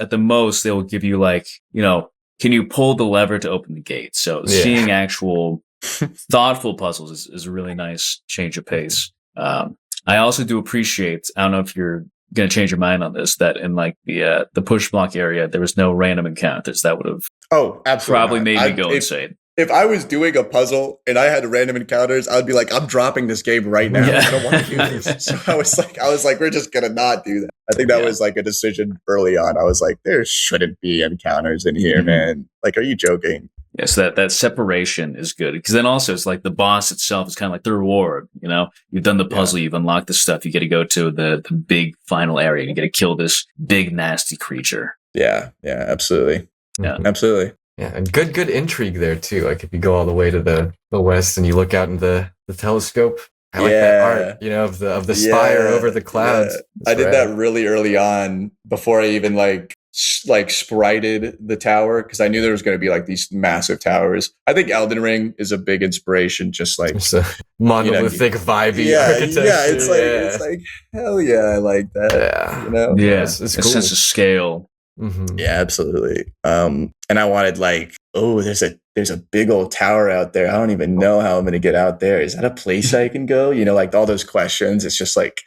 they will give you like, can you pull the lever to open the gate? So seeing actual thoughtful puzzles is a really nice change of pace. I also do appreciate, I don't know if you're going to change your mind on this, that in like the push block area, there was no random encounters. That would have probably made me go insane. If I was doing a puzzle and I had random encounters, I would be like, I'm dropping this game right now. I don't want to do this. So I was like, we're just gonna not do that. I think that was like a decision early on. I was like, there shouldn't be encounters in here, man. Like, are you joking? Yes, that separation is good, because then also it's like the boss itself is kind of like the reward. You've done the puzzle, you've unlocked the stuff. You get to go to the big final area. You get to kill this big nasty creature. Yeah, absolutely. Yeah, absolutely. Yeah, and good intrigue there too. Like if you go all the way to the west and you look out in the telescope, I like that art, of the spire over the clouds. Yeah. I did that really early on before I even like sprited the tower, because I knew there was going to be like these massive towers. I think Elden Ring is a big inspiration, just like it's a monolithic vibey architecture. Yeah, it's like hell yeah, I like that. Yeah, it's cool. A sense of scale. Mm-hmm. Yeah, absolutely. And I wanted like, there's a big old tower out there. I don't even know how I'm going to get out there. Is that a place I can go? Like all those questions. It's just like,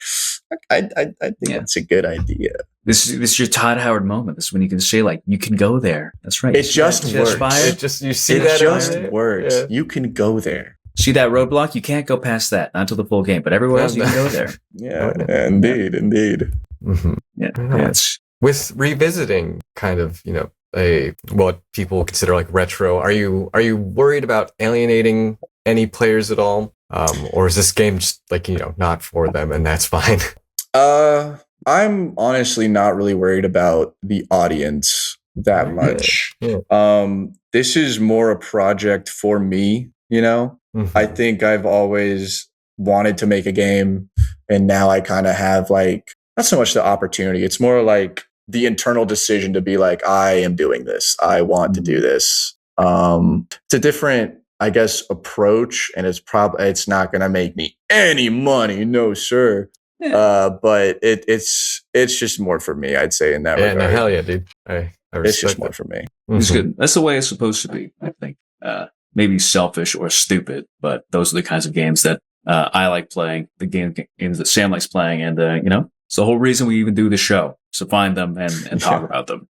I think that's a good idea. This is your Todd Howard moment. This is when you can say like, you can go there. That's right. It just works. It just works. Yeah. You can go there. See that roadblock? You can't go past that. Not until the full game. But everywhere else, you can go there. Yeah, indeed. Mm-hmm. Yeah. With revisiting kind of, what people consider like retro, are you worried about alienating any players at all? Or is this game just like, not for them and that's fine? I'm honestly not really worried about the audience that much. Yeah. This is more a project for me, Mm-hmm. I think I've always wanted to make a game, and now I kind of have like, not so much the opportunity. It's more like the internal decision to be like, I am doing this. I want to do this. It's a different, I guess, approach, and it's not going to make me any money. No, sir. Yeah. But it's just more for me, I'd say, in that regard. No, hell yeah, dude. I it's just more for me. It's good. That's the way it's supposed to be, I think. Maybe selfish or stupid, but those are the kinds of games that I like playing, the games that Sam likes playing, and it's the whole reason we even do the show, so find them and talk about them.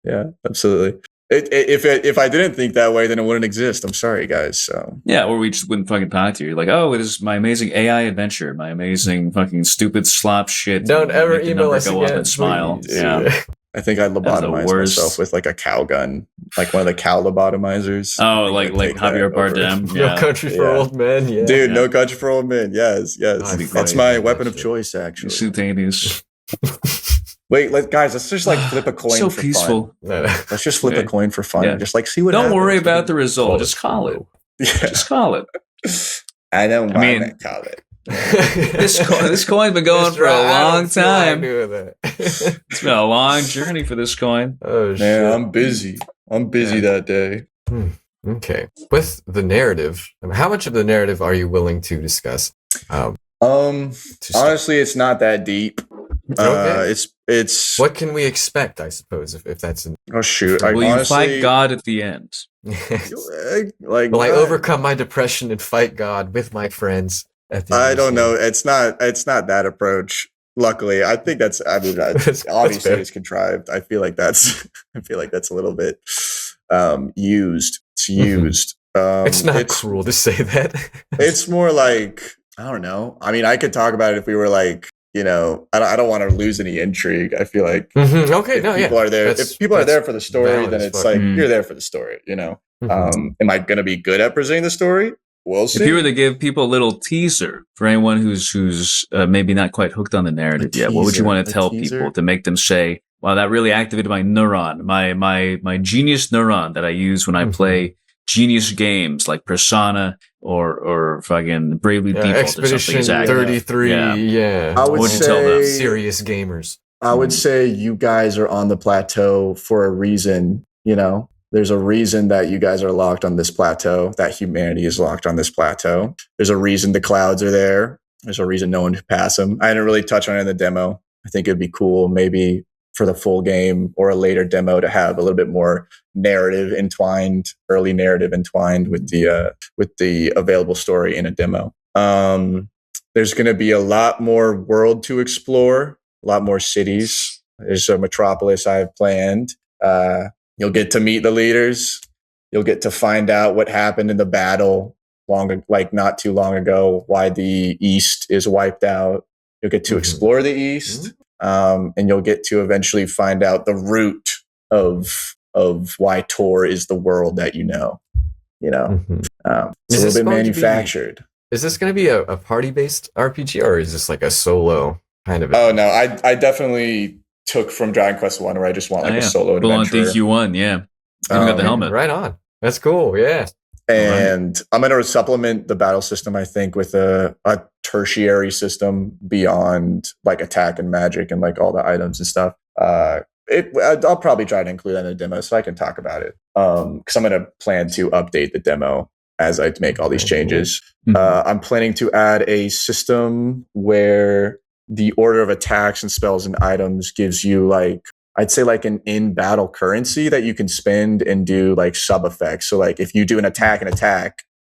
Yeah, absolutely. If I didn't think that way, then it wouldn't exist. I'm sorry, guys. So yeah, or we just wouldn't fucking talk to you. Like, it is my amazing AI adventure, my amazing fucking stupid slop shit. Don't ever email us again. Go up and smile. Yeah. I think I'd lobotomize myself with like a cow gun, like one of the cow lobotomizers. Oh, like Javier Bardem. No Country for Old Men. Yeah. Dude, No Country for Old Men. Yes. That's my weapon of choice, actually. Instantaneous. Wait, let's just like flip a coin So for peaceful. fun. Let's just flip a Okay. coin for fun. Yeah. And just like see what Don't happens. worry about the result. Just call it. Yeah. Just call it. I don't I mean- want to call it. This coin's been going for a long time. It's been a long journey for this coin. Oh shit! Man, I'm busy that day. Okay. With the narrative, how much of the narrative are you willing to discuss? Honestly, it's not that deep. Okay. It's What can we expect? I suppose if that's oh shoot. Will you honestly, fight God at the end? like will I overcome my depression and fight God with my friends? At the end I of this don't know. game? It's not that approach. Luckily, I think that's. I mean, That's obviously fair. it's contrived. I feel like that's. I feel like that's a little bit used. It's used. It's not cruel to say that. It's more like I don't know. I mean, I could talk about it if we were like, you know, I don't want to lose any intrigue. I feel like Okay, if people are there, if people are there for the story, valid then as it's fuck. like you're there for the story. You know, Mhm. am I going to be good at presenting the story? We'll see. If you were to give people a little teaser for anyone who's maybe not quite hooked on the narrative yet, what would you teaser, want to a tell teaser? people to make them say, "Wow, that really activated my neuron, my genius neuron that I use when I play genius games like Persona or fucking Bravely Default or something." Expedition Exactly. 33. Yeah. I would What would you tell them? say Serious gamers. I would say you guys are on the plateau for a reason. You know, there's a reason that you guys are locked on this plateau, that humanity is locked on this plateau. There's a reason the clouds are there. There's a reason no one could pass them. I didn't really touch on it in the demo. I think it'd be cool maybe for the full game or a later demo to have a little bit more narrative entwined, early narrative entwined with the available story in a demo. There's going to be a lot more world to explore, a lot more cities. There's a metropolis I've planned. You'll get to meet the leaders. You'll get to find out what happened in the battle not too long ago, why the East is wiped out. You'll get to explore the East, and you'll get to eventually find out the root of why Torr is the world that you know. You know, it's a little bit manufactured. Is this going to be a party-based RPG, or is this like a solo kind of? Oh no, I definitely took from Dragon Quest 1 where I just want like a solo Full on adventure. DQ1, yeah. Even got the helmet. Right on. That's cool. Yeah. And I'm going to supplement the battle system, I think, with a tertiary system beyond like attack and magic and like all the items and stuff. I'll probably try to include that in the demo so I can talk about it. Because I'm going to plan to update the demo as I make all these changes. I'm planning to add a system where the order of attacks and spells and items gives you like, I'd say like an in-battle currency that you can spend and do like sub effects. So like if you do an attack,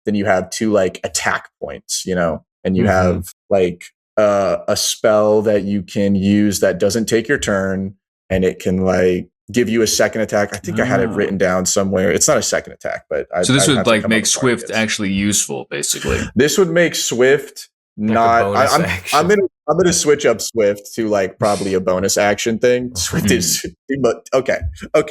then you have 2 like attack points, you know, and you have like a spell that you can use that doesn't take your turn and it can like give you a second attack. I think I had it written down somewhere. It's not a second attack, but so this would like make Swift actually useful, basically. This would make Swift not. I'm gonna switch up Swift to like probably a bonus action thing. Swift is okay.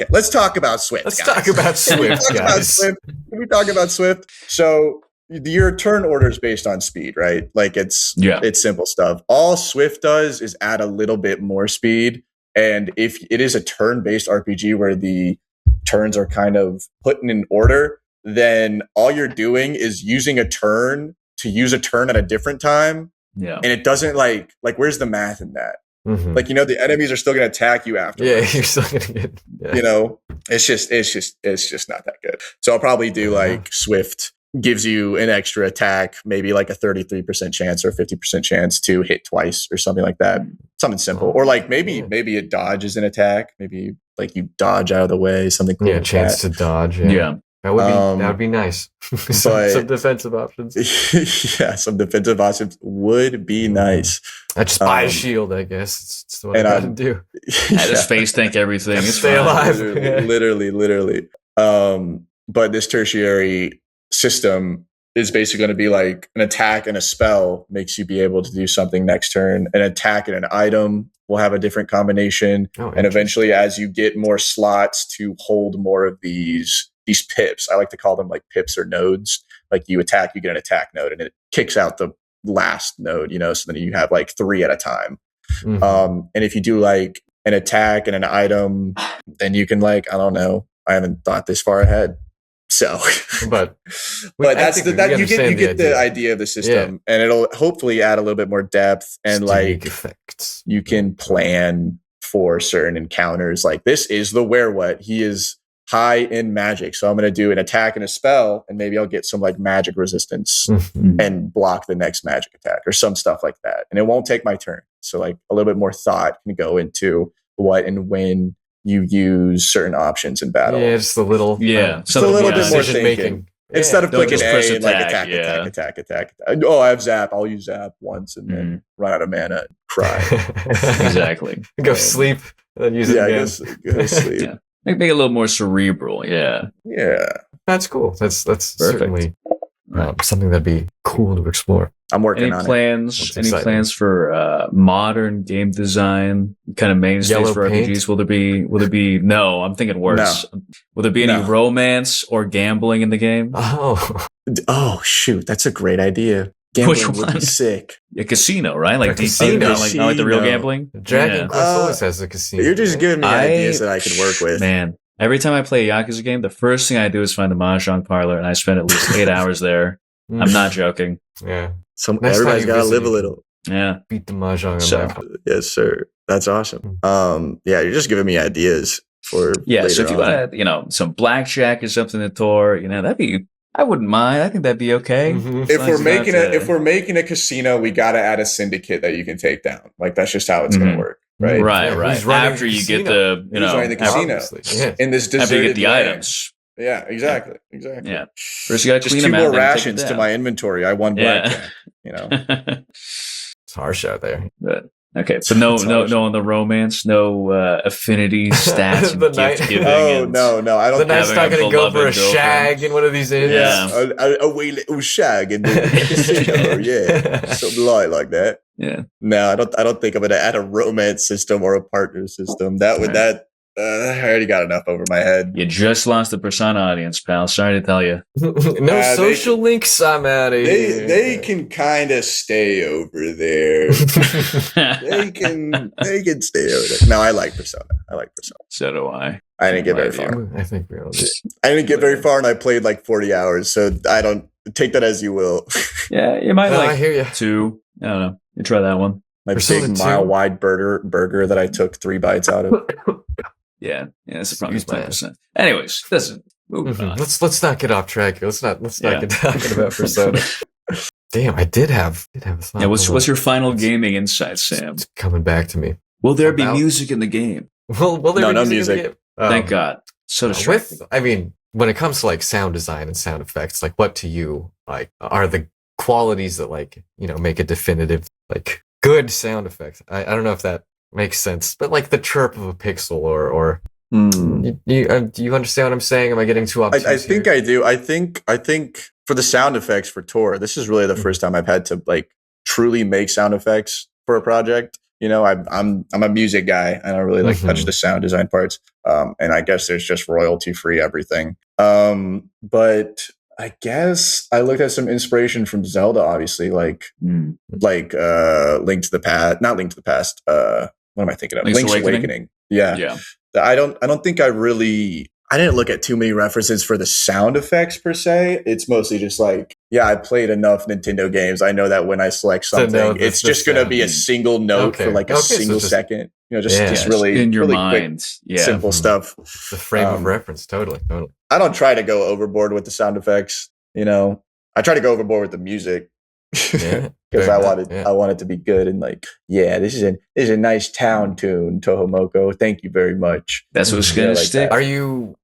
Let's talk about Swift. Let's talk about Swift, guys. Can we talk about Swift? So your turn order is based on speed, right? Like it's simple stuff. All Swift does is add a little bit more speed. And if it is a turn-based RPG where the turns are kind of put in order, then all you're doing is using a turn to use a turn at a different time. Yeah. And it doesn't like where's the math in that? Like, you know, the enemies are still going to attack you afterwards. Yeah, you're still going to get, you know, it's just not that good. So I'll probably do like Swift gives you an extra attack, maybe like a 33% chance or 50% chance to hit twice or something like that. Something simple. Or like maybe it dodges an attack. Maybe like you dodge out of the way, something cool. Yeah, chance to dodge. Yeah. That would be nice. some defensive options. Yeah, some defensive options would be nice. I just buy a shield, I guess. It's what I gotta do. Just face tank everything. It's stay alive. Literally. But this tertiary system is basically going to be like an attack and a spell makes you be able to do something next turn. An attack and an item will have a different combination. And eventually, as you get more slots to hold more of these pips, I like to call them like pips or nodes. Like you attack, you get an attack node, and it kicks out the last node, you know, so then you have like 3 at a time. And if you do like an attack and an item, then you can like, I don't know. I haven't thought this far ahead. So, but that's you get the idea of the system, and it'll hopefully add a little bit more depth and like effects. You can plan for certain encounters. Like this is the Werewhat. He is high in magic, so I'm going to do an attack and a spell, and maybe I'll get some like magic resistance and block the next magic attack or some stuff like that. And it won't take my turn. So like a little bit more thought can go into what and when you use certain options in battle. Yeah, just a little. Yeah, just a little bit more thinking. Instead of clicking A and like attack. Oh, I have zap. I'll use zap once and then run out of mana and cry. Exactly. Go sleep and then use it again. Go sleep. Yeah. Make it a little more cerebral. Yeah. That's cool. That's certainly something that'd be cool to explore. I'm working on it. Any plans for modern game design, kind of mainstays for RPGs? Will there be? No, I'm thinking worse. No. Will there be any romance or gambling in the game? Oh shoot, that's a great idea. Gambling would be sick. A casino, right? Like casino, not like the real gambling. Dragon Quest always has a casino. You're just giving me ideas that I can work with. Man, every time I play a Yakuza game, the first thing I do is find the mahjong parlor, and I spend at least 8 hours there. I'm not joking. Yeah. Everybody's got to live a little. Yeah. Beat the mahjong. Yes, sir. That's awesome. Yeah, you're just giving me ideas for later so if you want some blackjack or something to Torr, I wouldn't mind. I think that'd be okay. If we're making a casino, we got to add a syndicate that you can take down. Like that's just how it's going to work, right? Right. After you get the running the casino in this deserted after you get the land. Items. Yeah, exactly. Yeah. First, you got to just clean 2 them more rations to my inventory. I won blackjack. It's harsh out there. But okay, so no on the romance, no affinity stats and gift giving. No. I don't. The knight's not going to go for a shag in one of these inns. Yeah, a wee little shag in the casino. Yeah, something like that. Yeah. No, I don't think I'm going to add a romance system or a partner system. I already got enough over my head. You just lost the Persona audience, pal. Sorry to tell you. No social links. I'm out of here. They can kind of stay over there. they can stay over there. No, I like Persona. So do I. I didn't get very far. I think we all did. I didn't get very far, and I played like 40 hours. So I don't take that as you will. Yeah, you might I hear you. 2. I don't know. You try that one. My Persona big mile-wide burger that I took 3 bites out of. Yeah, it's probably 10%. Anyways, listen, moving on. Let's not get off track. Let's not get talking about Persona. Damn, I did have a thought. Yeah, what's your final gaming insight, Sam? It's coming back to me. Will there be music in the game? Will there be no music? In the game? Thank God. So distracting. When it comes to like sound design and sound effects, like what to you like are the qualities that like make a definitive like good sound effect? I don't know if that makes sense, but like the chirp of a pixel or do you understand what I'm saying? Am I getting too obtuse? I think I do. I think for the sound effects for Torr, this is really the first time I've had to like truly make sound effects for a project. I'm a music guy. I don't really like touch the sound design parts. And I guess there's just royalty free everything. But I guess I looked at some inspiration from Zelda, obviously, like Link to the Past, not Link to the Past. What am I thinking of? Link's Awakening. Yeah. I don't think I didn't look at too many references for the sound effects per se. It's mostly just like, I played enough Nintendo games. I know that when I select something, it's just going to be a single note for like a single second. Just really in your really mind, quick, simple stuff. The frame of reference, totally. I don't try to go overboard with the sound effects. I try to go overboard with the music because I want it to be good and like, this is a nice town tune, TOHOMOKO. Thank you very much. That's what's gonna stick. Are you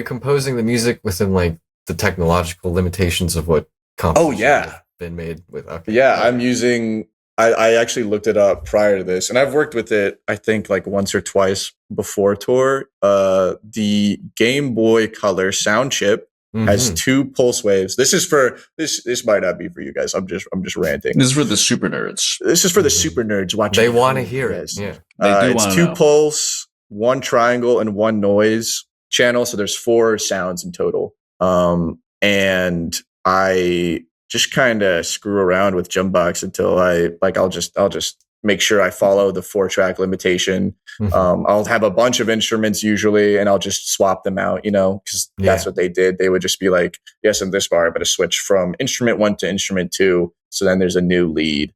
composing the music within like the technological limitations of what compositions have been made with? Okay. Yeah, I'm using. I actually looked it up prior to this, and I've worked with it, I think, like once or twice before Torr. The Game Boy Color sound chip has 2 pulse waves. This is for this might not be for you guys. I'm just ranting. This is for the super nerds. This is for the super nerds watching. They want to hear it. Yeah, it's 2 pulse, 1 triangle, and 1 noise channel. So there's 4 sounds in total. And I just kind of screw around with Jumbox until I'll just make sure I follow the 4-track limitation. Mhm. I'll have a bunch of instruments usually, and I'll just swap them out, because that's what they did. They would just be like, yes, in this bar, I'm going to switch from instrument 1 to instrument 2. So then there's a new lead.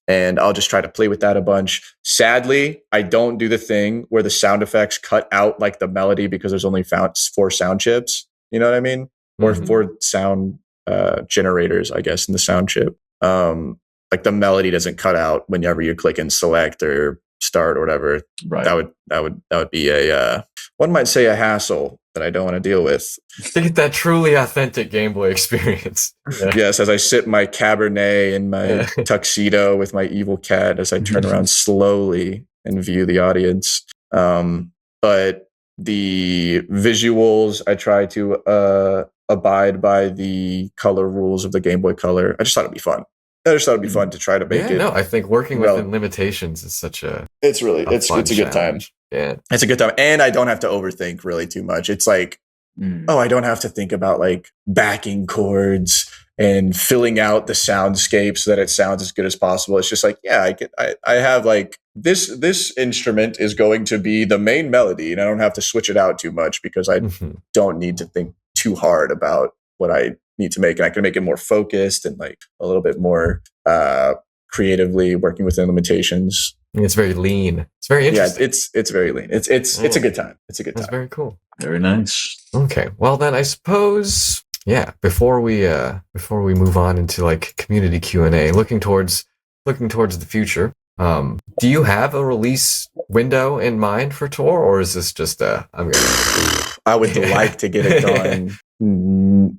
And I'll just try to play with that a bunch. Sadly, I don't do the thing where the sound effects cut out like the melody because there's only 4 sound chips. You know what I mean? Or 4 sound generators, I guess, in the sound chip. Like the melody doesn't cut out whenever you click in select or start or whatever. Right. That would be a one might say a hassle that I don't want to deal with. To get that truly authentic Game Boy experience. Yeah. Yes, as I sip my Cabernet in my tuxedo with my evil cat as I turn around slowly and view the audience. But the visuals, I try to abide by the color rules of the Game Boy Color. I just thought it'd be fun. I just thought it'd be fun to try to make it. No, I think working within limitations is such a it's a good time. Yeah, it's a good time, and I don't have to overthink really too much. It's like, I don't have to think about like backing chords and filling out the soundscape so that it sounds as good as possible. It's just like, I have like this instrument is going to be the main melody, and I don't have to switch it out too much because I don't need to think too hard about what I need to make, and I can make it more focused and like a little bit more creatively working within limitations. It's very lean. It's very interesting. Yeah, it's very lean. It's a good time. It's a good time. That's very cool. Very nice. Okay, well then I suppose before we move on into like community Q&A, looking towards the future, do you have a release window in mind for Torr, or is this just I would like to get it done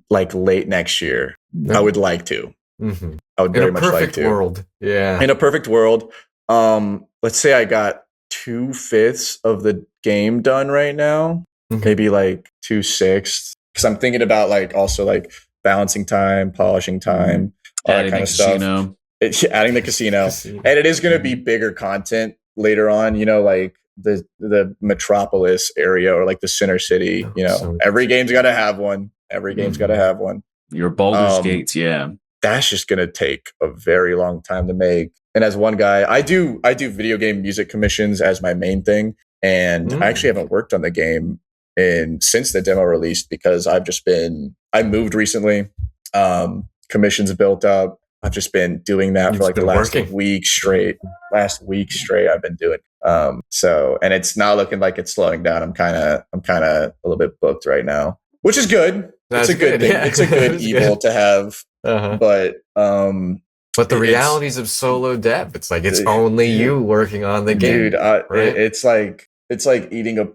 like late next year. I would like to. I would very much like to. In a perfect world. Yeah. In a perfect world. Let's say I got 2/5 of the game done right now. Maybe like 2/6. Because I'm thinking about like also like balancing time, polishing time, all that kind of stuff. Adding the casino. And it is going to be bigger content later on, like the metropolis area or like the center city. Every game's got to have one. Every game's got to have one. Your Baldur's Gate, that's just going to take a very long time to make. And as one guy, I do video game music commissions as my main thing. And I actually haven't worked on the game since the demo released because I moved recently. Commissions built up. I've just been doing that for like the last week straight. I've been doing. And it's not looking like it's slowing down. I'm kind of a little bit booked right now, which is good. It's a good thing. Yeah. It's a good evil to have. But the realities of solo dev, it's like it's only you working on the game. Dude, right? It's like eating a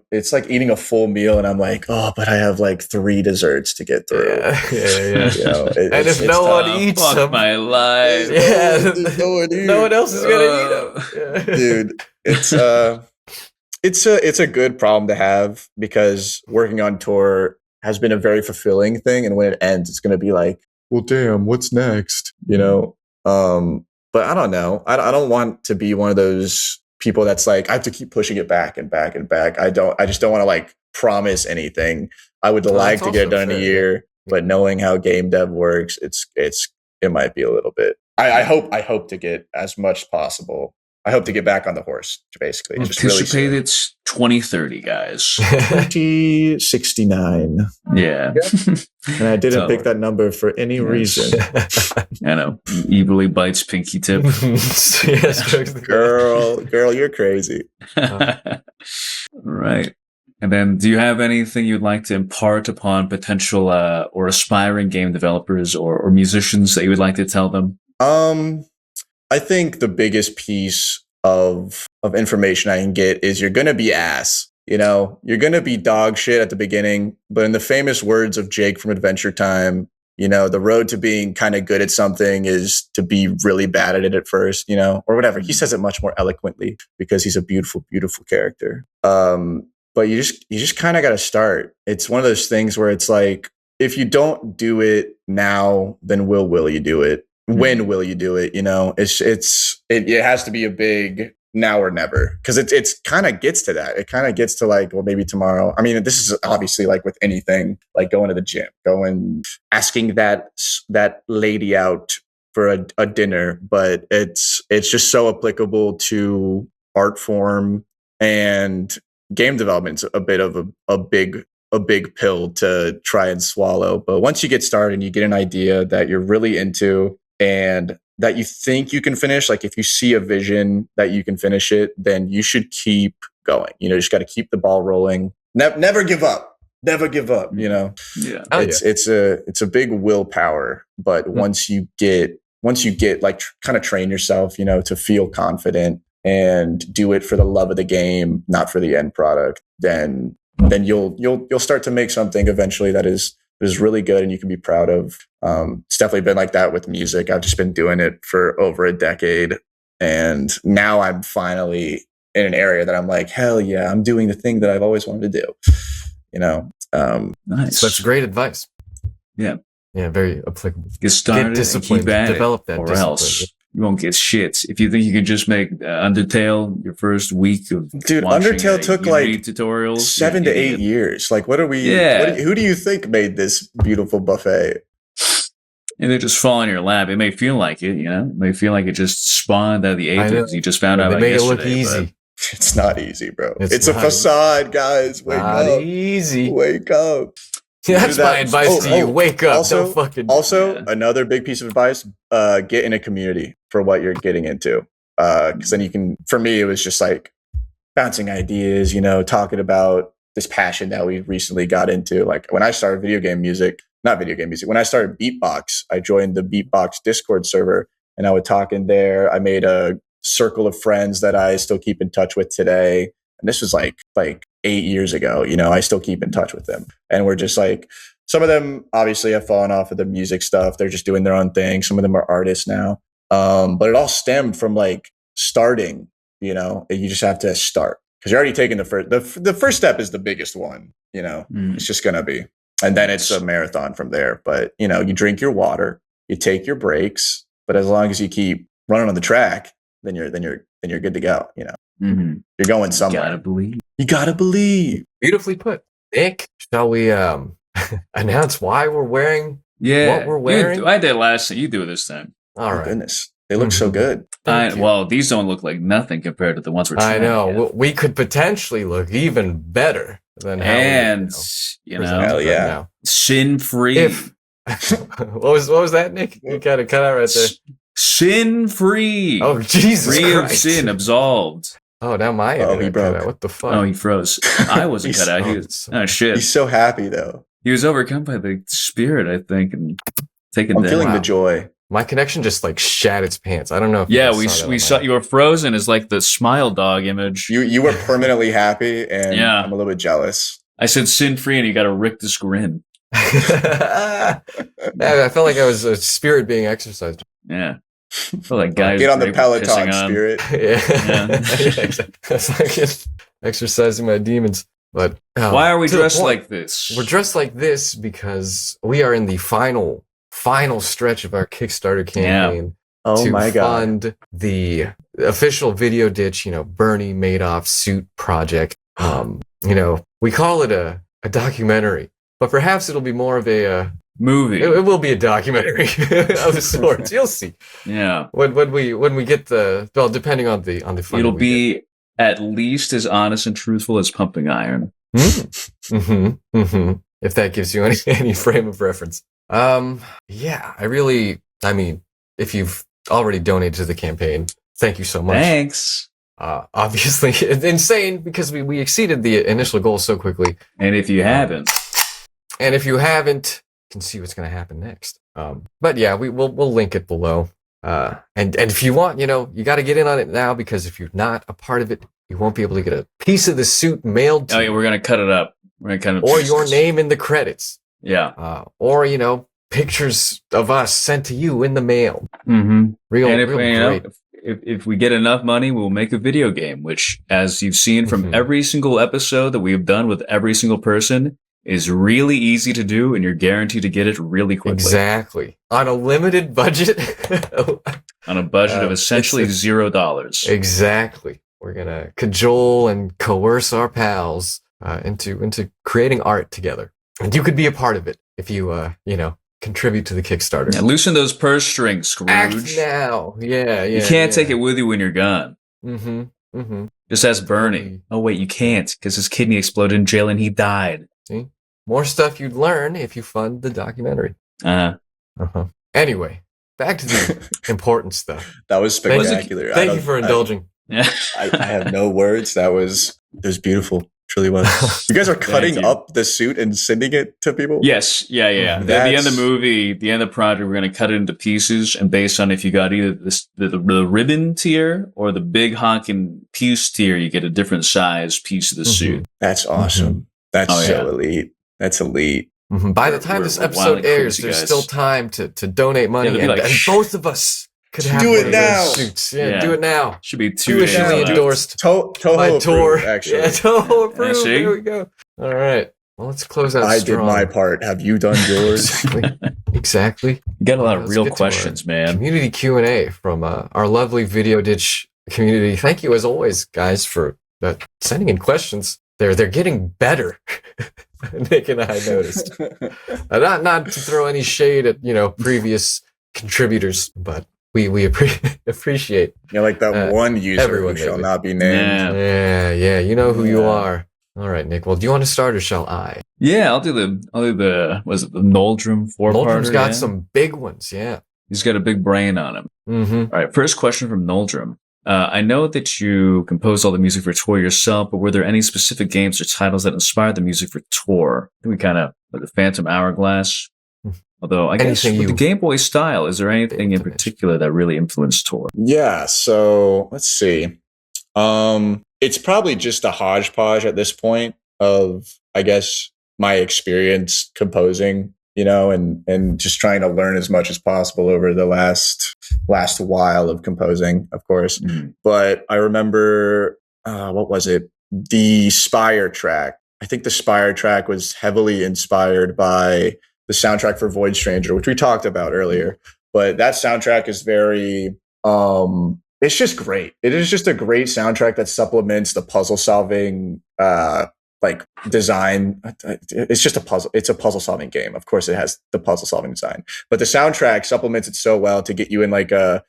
full meal, and I'm like, oh, but I have like 3 desserts to get through. Yeah. And if no one eats them, my life. No one else is gonna eat them. Dude, it's a good problem to have because working on Torr has been a very fulfilling thing, and when it ends, it's gonna be like, well, damn, what's next? But I don't know. I don't want to be one of those people that's like, I have to keep pushing it back and back and back. I just don't want to like promise anything. I would like to get it done in a year, but knowing how game dev works, it might be a little bit. I hope to get as much as possible. I hope to get back on the horse, basically. Anticipate it's 2030, guys. 2069. Yeah. And I didn't pick that number for any reason. I know. Evilly bites pinky tip. Girl, you're crazy. Right. And then do you have anything you'd like to impart upon potential or aspiring game developers or musicians that you would like to tell them? I think the biggest piece of information I can get is you're going to be ass. You're going to be dog shit at the beginning, but in the famous words of Jake from Adventure Time, the road to being kind of good at something is to be really bad at it at first, or whatever. He says it much more eloquently because he's a beautiful, beautiful character. But you just kind of got to start. It's one of those things where it's like, if you don't do it now, then will you do it? When will you do it? It has to be a big now or never, because it's kind of gets to that. It kind of gets to like, well, maybe tomorrow. I mean, this is obviously like with anything, like going to the gym, asking that lady out for a dinner, but it's just so applicable to art form, and game development's a bit of a big pill to try and swallow. But once you get started and you get an idea that you're really into and that you think you can finish, like if you see a vision that you can finish it, then you should keep going. You just got to keep the ball rolling. Never give up. Never give up. Yeah. It's a big willpower. But once you get like kind of train yourself, to feel confident and do it for the love of the game, not for the end product, then you'll start to make something eventually that is really good and you can be proud of. It's definitely been like that with music. I've just been doing it for over a decade, and now I'm finally in an area that I'm like, hell yeah, I'm doing the thing that I've always wanted to do. Nice. So that's great advice. Yeah, very applicable. Get started, get disciplined, and keep at develop it, that or discipline. else you won't get shit. If you think you can just make Undertale your first week of dude, watching, Undertale took Unity like tutorials, 7 to 8 years. Like, what are we? Yeah. Who do you think made this beautiful buffet? And they just fall in your lap. It may feel like it, It may feel like it just spawned out of the I aether know. because you just found out They about made it yesterday. look easy. It's not easy, bro. It's a not facade, guys. Wake Not up. easy. Wake up. That's Do my that. advice to you. Wake up. Don't fucking. Also, another big piece of advice: get in a community for what you're getting into. Because then you can. For me, it was just like bouncing ideas, talking about this passion that we recently got into. Like when I started when I started Beatbox, I joined the Beatbox Discord server, and I would talk in there. I made a circle of friends that I still keep in touch with today. And this was like 8 years ago, I still keep in touch with them. And we're just like, some of them obviously have fallen off of the music stuff. They're just doing their own thing. Some of them are artists now. But it all stemmed from like starting, you just have to start because you're already taking the first step is the biggest one, It's just going to be. And then it's a marathon from there. But, you drink your water, you take your breaks, but as long as you keep running on the track, then you're good to go, You're going somewhere. You gotta believe. Beautifully put. Nick, shall we announce why we're wearing what we're wearing? I did last time. You do it this time. All right. Goodness. They look so good. Well, these don't look like nothing compared to the ones we're trying. I know. We could potentially look even better than how hell yeah. Sin free. What was that, Nick? You gotta cut out right there. Sin free. Oh, Jesus Free Christ. of sin, absolved. Oh, now my internet he broke. cut out. What the fuck? Oh, he froze. I wasn't cut out. He was, shit. He's so happy though. He was overcome by the spirit, I think, and taken I'm down. feeling the joy. My connection just like shat its pants. I don't know if we saw you were frozen as like the smile dog image. You were permanently happy, and Yeah. I'm a little bit jealous. I said sin free, and you got a rictus grin. I felt like I was a spirit being exercised. Yeah. I feel like guys Get on the Ray were Peloton, pissing on. spirit. Yeah. It's like exercising my demons. But why are we to the dressed point, like this? We're dressed like this because we are in the final stretch of our Kickstarter campaign to fund the official Video Ditch, Bernie Madoff suit project. We call it a documentary, but perhaps it'll be more of a movie. It will be a documentary of sorts. You'll see. Yeah. When we get depending on the funding, it'll be at least as honest and truthful as Pumping Iron. If that gives you any frame of reference. If you've already donated to the campaign, thank you so much. Thanks. Obviously, it's insane because we exceeded the initial goal so quickly. And if you haven't, you can see what's going to happen next. But yeah, we'll link it below. And if you want, you got to get in on it now because if you're not a part of it, you won't be able to get a piece of the suit mailed to you. We're going to cut it up. We're going to or your name in the credits. Yeah. Or pictures of us sent to you in the mail. Mm-hmm. Real great. If we get enough money, we'll make a video game, which, as you've seen from every single episode that we've done with every single person, is really easy to do, and you're guaranteed to get it really quickly. Exactly. On a limited budget. On a budget of essentially $0. Exactly. We're going to cajole and coerce our pals into creating art together. And you could be a part of it if you contribute to the Kickstarter. Yeah, loosen those purse strings, Scrooge. Act now. Yeah. You can't take it with you when you're gone. Just ask Bernie. Oh, wait, you can't because his kidney exploded in jail and he died. See? More stuff you'd learn if you fund the documentary. Anyway, back to the important stuff. That was spectacular. Thank you for indulging. I have no words. It was beautiful. Truly was. You guys are cutting up the suit and sending it to people? Yes. Yeah. At the end of the movie, the end of the project, we're going to cut it into pieces. And based on if you got either the ribbon tier or the big honking piece tier, you get a different size piece of the suit. That's awesome. That's elite. That's elite. By the time this episode airs, there's still time to donate money. And both of us could have do it now. Suits. Yeah, do it now. Should be 2 days. Endorsed. TOHO Torr. Actually. Yeah, TOHO approved. There we go. All right. Well, let's close out I strong. did my part. Have you done yours? Exactly. You got a lot of real questions, man. Community Q&A from our lovely Video Ditch community. Thank you, as always, guys, for sending in questions. They're getting better. Nick and I noticed. Not to throw any shade at previous contributors, but we appreciate. Like that one user who shall not be named. Yeah. You know who you are. All right, Nick. Well, do you want to start or shall I? Yeah, I'll do the was it the Noldrum 4-parter? Noldrum's got some big ones. Yeah, he's got a big brain on him. All right, first question from Noldrum. I know that you composed all the music for Torr yourself, but were there any specific games or titles that inspired the music for Torr? I think we kind of the Phantom Hourglass. Although I guess with the Game Boy style, is there anything in particular that really influenced Torr? Yeah, so let's see. It's probably just a hodgepodge at this point of, I guess, my experience composing, and just trying to learn as much as possible over the last while of composing, of course. But I remember, what was it? The Spire track. I think the Spire track was heavily inspired by the soundtrack for Void Stranger, which we talked about earlier. But that soundtrack is very, it's just great. It is just a great soundtrack that supplements the puzzle solving, design. It's just a puzzle. It's a puzzle solving game. Of course, it has the puzzle solving design, but the soundtrack supplements it so well to get you in like a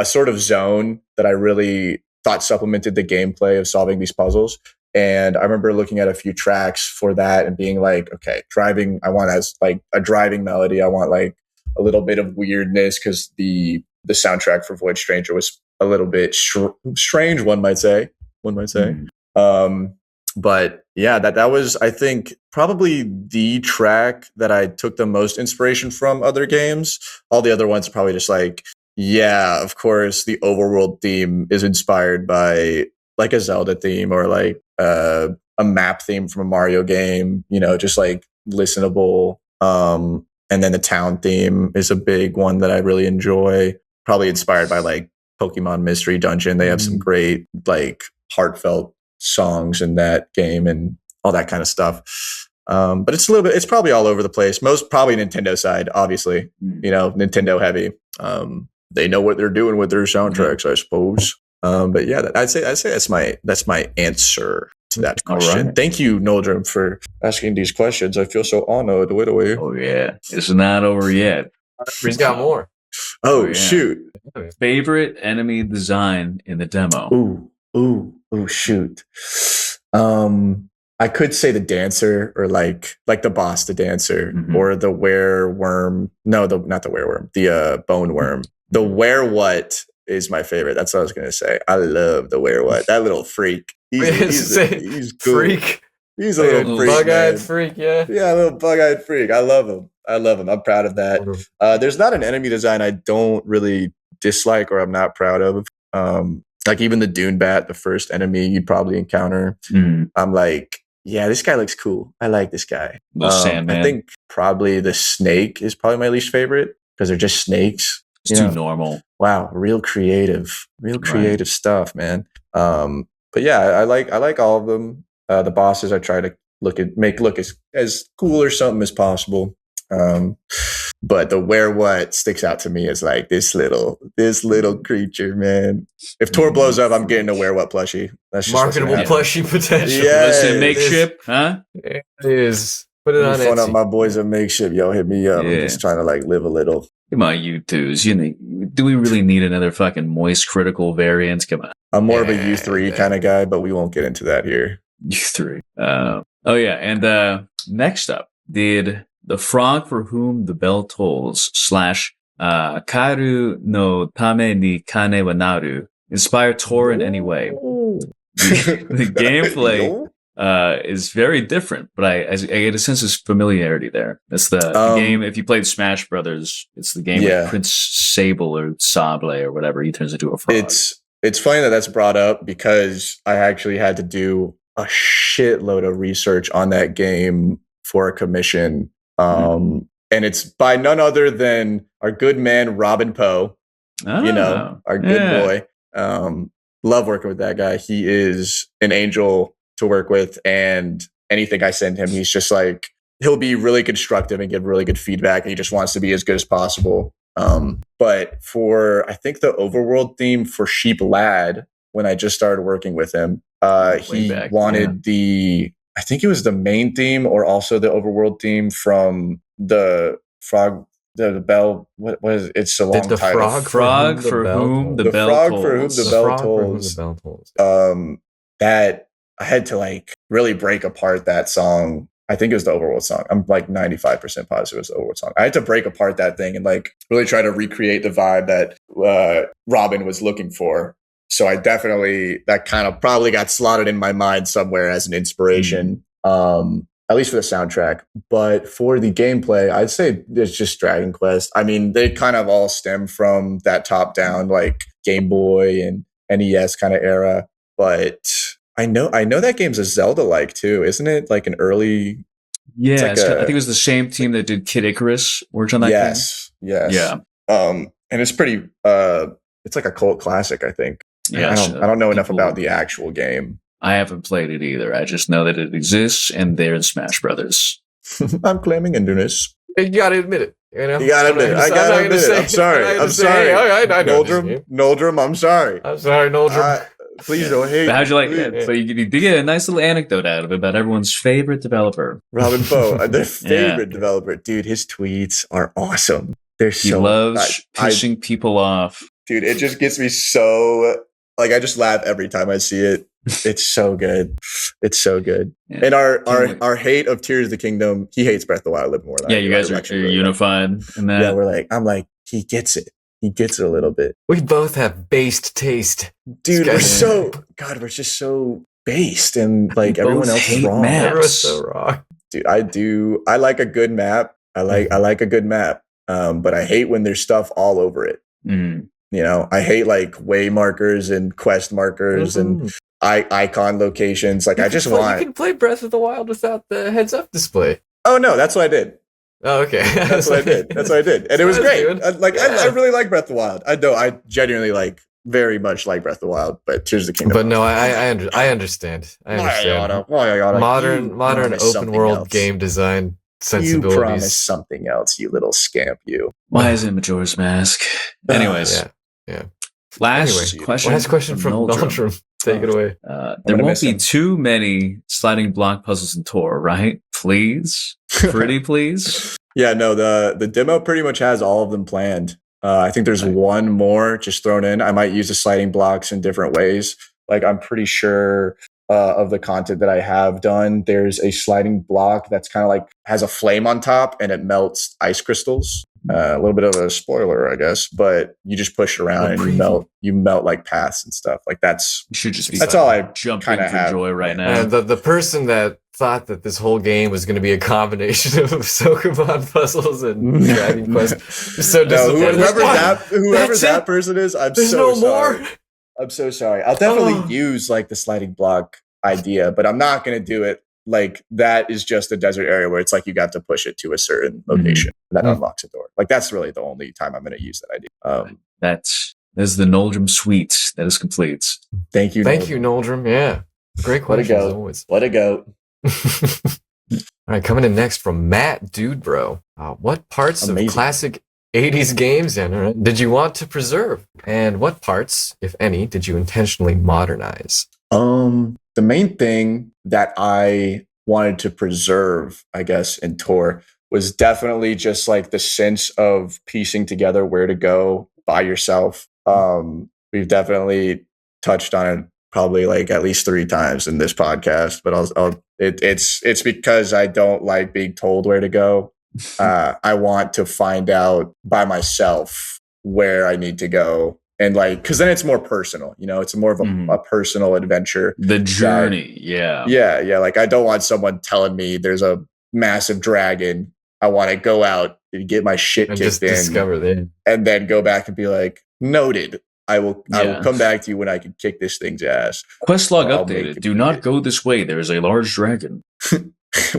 sort of zone that I really thought supplemented the gameplay of solving these puzzles. And I remember looking at a few tracks for that and being like, okay, driving, I want as like a driving melody. I want like a little bit of weirdness because the soundtrack for Void Stranger was a little bit strange, one might say. But yeah, that was, I think, probably the track that I took the most inspiration from other games. All the other ones are probably just like, yeah, of course, the overworld theme is inspired by like a Zelda theme or like a map theme from a Mario game, just like listenable. And then the town theme is a big one that I really enjoy. Probably inspired by like Pokemon Mystery Dungeon. They have some great like heartfelt songs in that game and all that kind of stuff. But it's probably all over the place. Most probably Nintendo side, obviously, Nintendo heavy. They know what they're doing with their soundtracks, I suppose. But yeah, I'd say that's my answer to that question. Right. Thank you, Noldrum, for asking these questions. I feel so honored. Wait away. Oh yeah, it's not over yet. He's got more. Oh shoot! Favorite enemy design in the demo? Ooh, shoot. I could say the dancer or like the boss, the dancer, or the wereworm. No, not the wereworm, the bone worm. The werewhat is my favorite. That's what I was going to say. I love the werewhat. That little freak. He's cool. Freak. He's a little freak, bug-eyed freak, yeah. Yeah, a little bug-eyed freak. I love him. I'm proud of that. There's not an enemy design I don't really dislike or I'm not proud of. Like even the Dune Bat, the first enemy you'd probably encounter. I'm like, yeah, this guy looks cool. I like this guy. Sandman. I think probably the snake is probably my least favorite because they're just snakes. It's too normal. Wow, real creative stuff, man. But yeah, I like all of them. The bosses I try to make look as cool or something as possible. But the werewhat sticks out to me as like this little creature, man. If Torr blows up, I'm getting a werewhat plushie. That's just marketable plushie potential. Yeah, listen, makeshift, huh? It is. Put it on fun up Etsy. my boys at Makeshift. Yo, hit me up. I'm just trying to like live a little. Come on, you twos. Do we really need another fucking moist critical variant? Come on. I'm more of a U3 kind of guy, but we won't get into that here. U3. Oh yeah, and next up, did the frog for whom the bell tolls / karu no tame ni kane wa naru inspire Torr in any way? The gameplay is very different, but I get a sense of familiarity there. It's the game. If you played Smash Brothers, it's the game with Prince Sable or Sable or whatever. He turns into a frog. It's funny that that's brought up because I actually had to do a shitload of research on that game for a commission. And it's by none other than our good man, Robin Poe, our good boy. Love working with that guy. He is an angel to work with. And anything I send him, he's just like, he'll be really constructive and give really good feedback. And he just wants to be as good as possible. But for, I think the overworld theme for Sheep Lad, when I just started working with him, he wanted I think it was the main theme or also the overworld theme from the frog, the bell. What is it? It's a long title. Frog for whom the bell tolls. That I had to like really break apart that song. I think it was the overworld song. I'm like 95% positive it was the overworld song. I had to break apart that thing and like really try to recreate the vibe that Robin was looking for. So I definitely, that kind of probably got slotted in my mind somewhere as an inspiration, at least for the soundtrack. But for the gameplay, I'd say it's just Dragon Quest. I mean, they kind of all stem from that top down, like Game Boy and NES kind of era. But I know that game's a Zelda-like too, isn't it? Like an early... Yeah, I think it was the same team that did Kid Icarus worked on that game. Yes. Yeah. And it's pretty... it's like a cult classic, I think. Yeah, I don't know enough about the actual game. I haven't played it either. I just know that it exists and they're in Smash Brothers. I'm claiming ignorance. You gotta admit it. You gotta admit it. I gotta admit it. I'm sorry. I know Noldrum, I'm sorry. I'm sorry, Noldrum. Please don't hate. But how'd you like that? So you did get a nice little anecdote out of it about everyone's favorite developer. Robin Poe, their favorite developer. Dude, his tweets are awesome. He loves pissing people off. Dude, it just gets me so... Like, I just laugh every time I see it. It's so good. It's so good. Yeah. And our hate of Tears of the Kingdom, he hates Breath of the Wild a little more than you guys are unified in that. Yeah, I'm like, he gets it. He gets it a little bit. We both have based taste. Dude, we're just so based and like everyone else is wrong. Everyone's so wrong. Dude, I like a good map. I like a good map. But I hate when there's stuff all over it. Mm. You know, I hate like way markers and quest markers and icon locations. Like, I just want... You can play Breath of the Wild without the heads-up display. Oh, no, that's what I did. Oh, okay. That's what I did. And it was great. I really like Breath of the Wild. I genuinely like very much like Breath of the Wild, but Tears of the Kingdom. But no, I understand. Modern open world game design sensibilities. You promised something else, you little scamp, you. Why is it Majora's Mask? Anyways. Yeah. Last question from Noldrum. Take it away. There won't be too many sliding block puzzles in Torr, right? Please? Pretty please? Yeah, no, the demo pretty much has all of them planned. I think there's one more just thrown in. I might use the sliding blocks in different ways. Like, I'm pretty sure of the content that I have done, there's a sliding block that's kind of like has a flame on top and it melts ice crystals. A little bit of a spoiler, I guess, but you just push it around and you melt like paths and stuff. Like that's all I jumping for joy right now. The person that thought that this whole game was going to be a combination of Sokoban puzzles and Dragon Quest is so disappointed. Whoever that person is, I'm so sorry. I'm so sorry. I'll definitely use like the sliding block idea, but I'm not going to do it. Like, that is just a desert area where it's like you got to push it to a certain location that unlocks a door. Like, that's really the only time I'm going to use that idea. That's the Noldrum suite that is complete. Thank you, Noldrum. Yeah, great question as always. Let it go. All right, coming in next from Matt Dude Bro. What parts of classic 80s games did you want to preserve, and what parts, if any, did you intentionally modernize? The main thing that I wanted to preserve, I guess, in Torr was definitely just like the sense of piecing together where to go by yourself. We've definitely touched on it probably like at least 3 times in this podcast, but it's because I don't like being told where to go. I want to find out by myself where I need to go. And like, cause then it's more personal, it's more of a personal adventure. The journey. Yeah. Like I don't want someone telling me there's a massive dragon. I want to go out and get my shit and kicked just in, discover that, and then go back and be like, noted. I will come back to you when I can kick this thing's ass. Quest log updated. Do not go this way. There is a large dragon.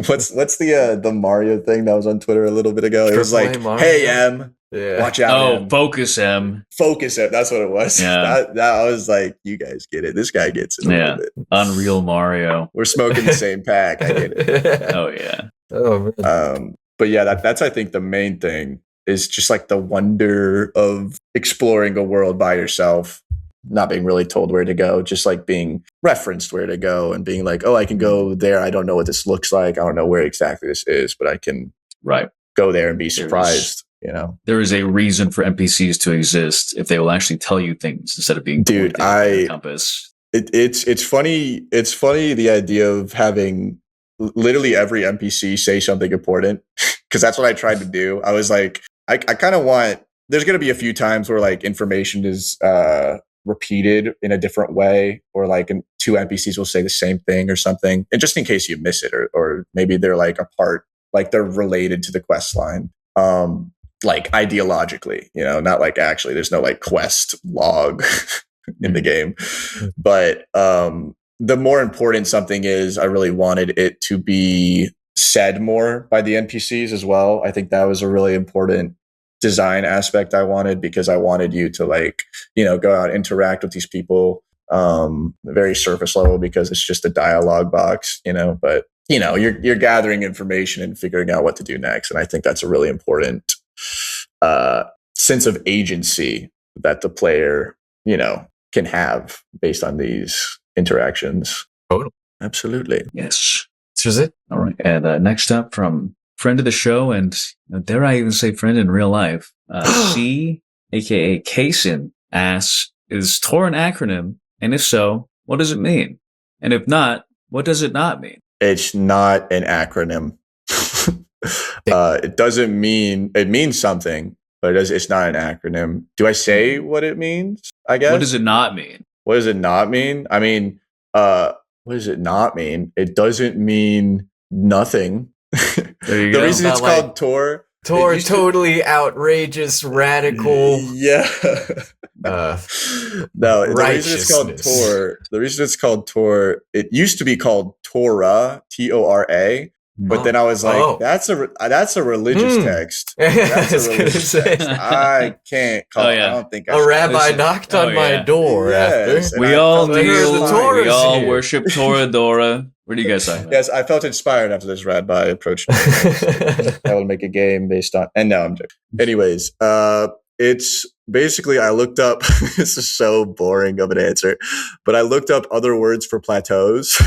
What's the Mario thing that was on Twitter a little bit ago? It was like, Mario? Hey M, watch out. Oh, M. Focus M. Focus M. That's what it was. Yeah. That I was like, you guys get it. This guy gets it a little bit. Unreal Mario. We're smoking the same pack. I get it. Oh yeah. Oh man. But yeah, that's I think the main thing is just like the wonder of exploring a world by yourself, not being really told where to go, just like being referenced where to go and being like, oh, I can go there. I don't know what this looks like. I don't know where exactly this is, but I can go there and be surprised. There is a reason for NPCs to exist if they will actually tell you things instead of being compass. It's funny. It's funny the idea of having literally every NPC say something important, because that's what I tried to do. I was like, I kind of want, there's going to be a few times where like information is repeated in a different way, or like 2 NPCs will say the same thing or something. And just in case you miss it, or maybe they're like a part, like they're related to the quest line. Like ideologically, not like actually there's no like quest log in the game. But the more important something is, I really wanted it to be said more by the NPCs as well. I think that was a really important design aspect I wanted, because I wanted you to like, go out and interact with these people very surface level, because it's just a dialogue box, but you're gathering information and figuring out what to do next. And I think that's a really important sense of agency that the player, can have based on these interactions. Totally. Absolutely. Yes. This was it. All right. And next up, from friend of the show, and dare I even say friend in real life, C, aka Kaysen, asks, is Torr an acronym? And if so, what does it mean? And if not, what does it not mean? It's not an acronym. It doesn't mean, it means something, but it's not an acronym. Do I say what it means? I guess. What does it not mean? What does it not mean? I mean, what does it not mean? It doesn't mean nothing. There you the go. reason it's called Torr. Torr, totally outrageous, radical. Yeah. No, the reason it's called Torr. The reason it's called Torr. It used to be called Torah, Tora. But then I was like, that's a religious text. That's a religious text. I can't call it. I don't think a rabbi knocked on my door after. We all kneel. We all worship Toradora. What do you guys say? Yes, I felt inspired after this rabbi approached me. I will make a game based on, and no, I'm joking. Anyways, it's basically, I looked up, this is so boring of an answer, but I looked up other words for plateaus.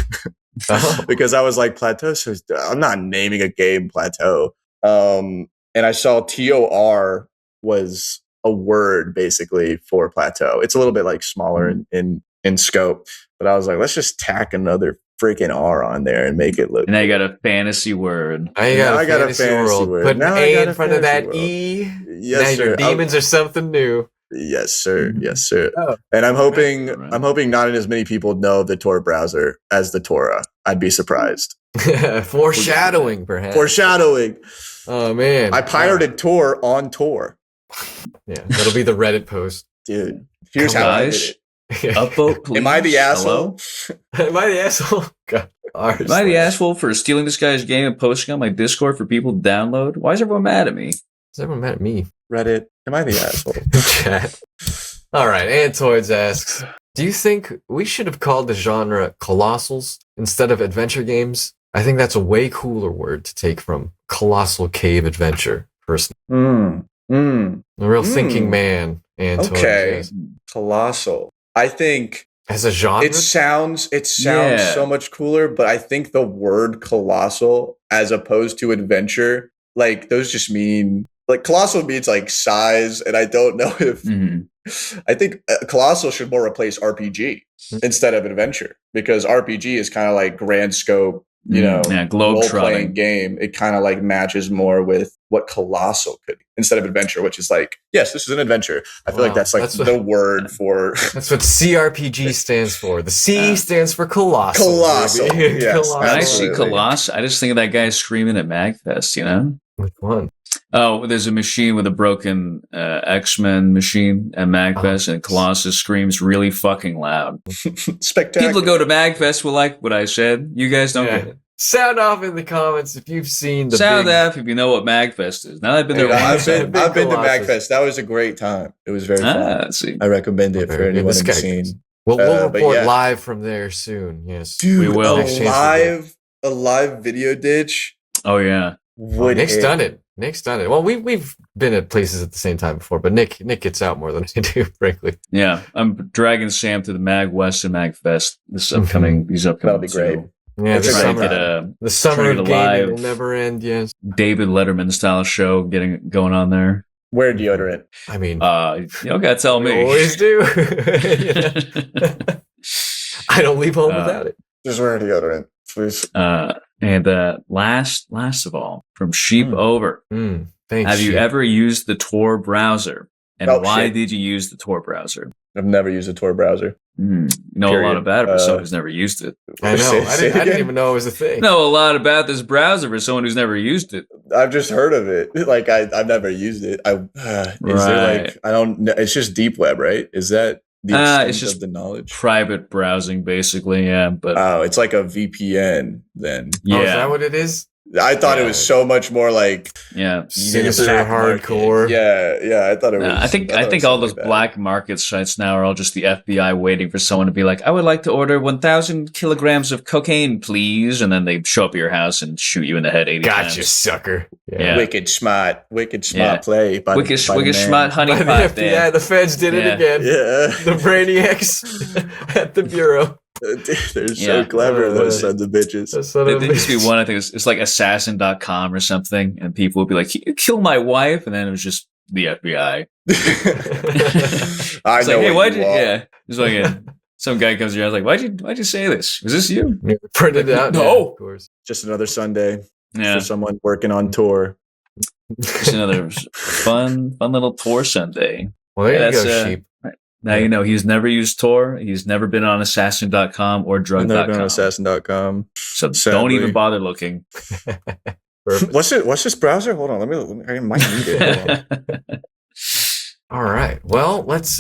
Because I was like, plateau, so I'm not naming a game plateau. And I saw TOR was a word basically for plateau. It's a little bit like smaller in scope, but I was like, let's just tack another freaking R on there and make it look. And I got a fantasy word. I got a fantasy word. Put an A in front of that world. E. Yes, now sir. Your demons are something new. Yes, sir. Yes, sir. Oh, and I'm hoping not as many people know of the Tor browser as the Torah. I'd be surprised. Foreshadowing, perhaps. Foreshadowing. Oh man, I pirated Tor on Tor. Yeah, that'll be the Reddit post, dude. Here's how I did it. Upvote, please. Am I the asshole? Am I the asshole? God. Am I the asshole for stealing this guy's game and posting on my Discord for people to download? Why is everyone mad at me? Is everyone mad at me? Reddit. Am I the asshole? Chat. All right. Antoids asks, do you think we should have called the genre colossals instead of adventure games? I think that's a way cooler word to take from colossal cave adventure, personally. A real thinking man, Antoids. Okay. Colossal. I think As a genre? It sounds so much cooler, but I think the word colossal as opposed to adventure, like those just mean like colossal means like size, and I don't know if I think colossal should more replace RPG instead of adventure, because RPG is kind of like grand scope, role playing game. It kind of like matches more with what colossal could be instead of adventure, which is like, yes, this is an adventure. I feel like that's like the word for. That's what CRPG stands for. The C stands for colossal. Colossal. Yes, when I see colossal, I just think of that guy screaming at Magfest. Which one? Oh, there's a machine with a broken X-Men machine at Magfest, and Colossus screams really fucking loud. Spectacular. People go to Magfest will like what I said. You guys don't get it. Sound off in the comments if you've seen the Sound off if you know what Magfest is. Now I've been there. I've been to Magfest. That was a great time. It was very fun. See. I recommend it for anyone who's seen. We'll report live from there soon. Yes, dude, we will. A live video ditch. Oh yeah. Nick's done it. Well, we've been at places at the same time before, but Nick gets out more than I do, frankly. Yeah, I'm dragging Sam to the Mag West and Mag Fest these upcoming. That'll be great. Yeah, the summer of gaming will never end. Yes, David Letterman style show going on there. Wear deodorant. I mean, you don't gotta tell me. Always do. I don't leave home without it. Just wear deodorant, please. And last of all, from Sheep Over. Thanks, have you ever used the Torr browser? And why did you use the Torr browser? I've never used a Torr browser. You know a lot about it for someone who's never used it. I know. I didn't even know it was a thing. Know a lot about this browser for someone who's never used it. I've just heard of it. Like I've never used it. There like I don't know. It's just deep web, right? Is that the extent it's just of the knowledge? Private browsing, basically. Yeah, but it's like a VPN then. Yeah, is that what it is? I thought it was so much more like sinister, hardcore. Yeah. I thought it was. I think all those black market sites now are all just the FBI waiting for someone to be like, I would like to order 1,000 kilograms of cocaine, please, and then they show up at your house and shoot you in the head 80 times. Gotcha, sucker. Yeah. Wicked smart play. Wicked smart honey pot. The FBI, the feds did it again. Yeah, the brainiacs at the bureau. They're so clever, those sons of bitches. There used to be one, I think it's like assassin.com or something, and people would be like, you kill my wife, and then it was just the FBI. I know. Like, hey, why'd you? Yeah, it's like some guy comes here. I was like, why'd you say this? Was this you? Printed it out. No, of course. Just another Sunday for someone working on tour. Just another fun little Torr Sunday. Well, there you go, Sheep. Now you know he's never used Torr. He's never been on assassin.com or drug.com. Never been on assassin.com. So don't even bother looking. What's this browser? Hold on, I might need it. All right. Well, let's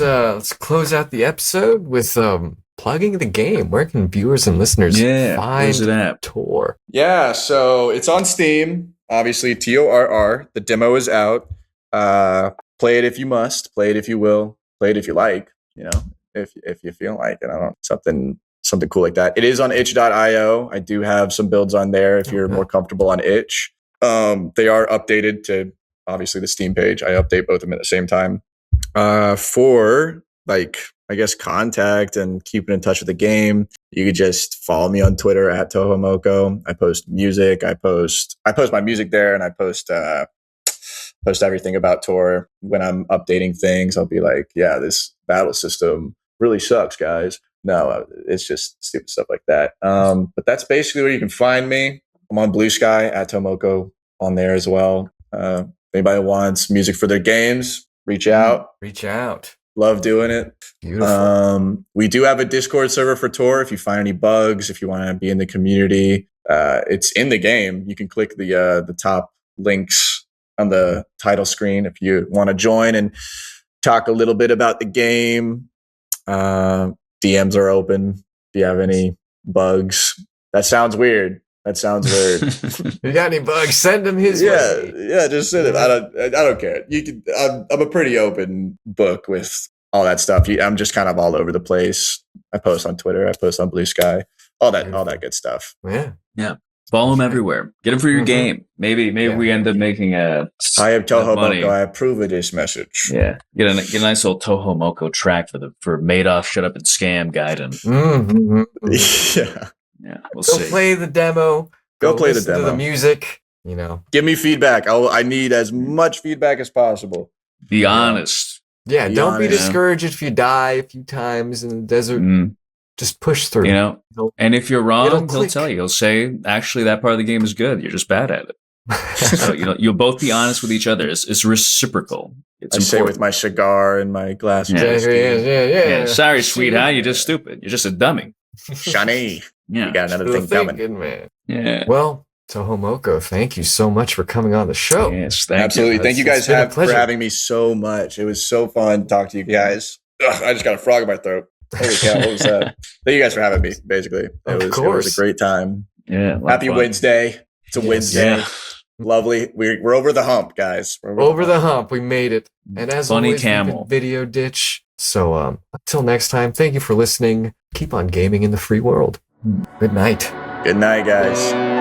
close out the episode with plugging the game. Where can viewers and listeners find Torr? Yeah, so it's on Steam. Obviously, TORR. The demo is out. Play it if you must. Play it if you will. Play it if you like, if you feel like it. I don't know, something cool like that. It is on itch.io. I do have some builds on there if you're more comfortable on itch. They are updated to obviously the Steam page. I update both of them at the same time. For like, I guess, contact and keeping in touch with the game, you could just follow me on Twitter at TOHOMOKO. I post music. I post my music there, and I post everything about Torr. When I'm updating things, I'll be like, yeah, this battle system really sucks, guys. No, it's just stupid stuff like that. But that's basically where you can find me. I'm on Blue Sky at TOHOMOKO on there as well. Anybody wants music for their games, reach out. Love doing it. Beautiful. We do have a Discord server for Torr. If you find any bugs, if you want to be in the community, it's in the game. You can click the top links on the title screen if you want to join and talk a little bit about the game. DMs are open if you have any bugs. That sounds weird. If you got any bugs, send them his way. Yeah, just send it. I don't care. You can. I'm a pretty open book with all that stuff. I'm just kind of all over the place. I post on Twitter. I post on Blue Sky. All that good stuff. Yeah. Follow him everywhere. Get him for your game. Maybe we end up making a. I am Toho money. TOHOMOKO. I approve of this message. Yeah, get a nice old TOHOMOKO track for Madoff Shut Up and Scam Gaiden. Yeah, we'll see. Go play the demo. Go play the demo. To the music. You know, give me feedback. I need as much feedback as possible. Be honest. Yeah, don't be discouraged if you die a few times in the desert. Just push through. You know, and if you're wrong, he'll tell you. He'll say, "Actually, that part of the game is good. You're just bad at it." So you'll both be honest with each other. It's reciprocal. It's important. Say with my cigar and my glasses. Yeah. Sorry, sweetheart. You're just stupid. You're just a dummy. Shani. Yeah. You got another thing coming, man. Yeah. Well, TOHOMOKO, thank you so much for coming on the show. Yes, absolutely. Thank you guys for having me so much. It was so fun to talk to you guys. Ugh, I just got a frog in my throat. Holy cow, what was that? Thank you guys for having me, basically. It was a great time. Yeah. Happy Wednesday. It's a Wednesday. Yeah. Lovely. We're over the hump, guys. Over the hump. We made it. And as Funny always, camel. Video ditch. So until next time, thank you for listening. Keep on gaming in the free world. Good night. Good night, guys.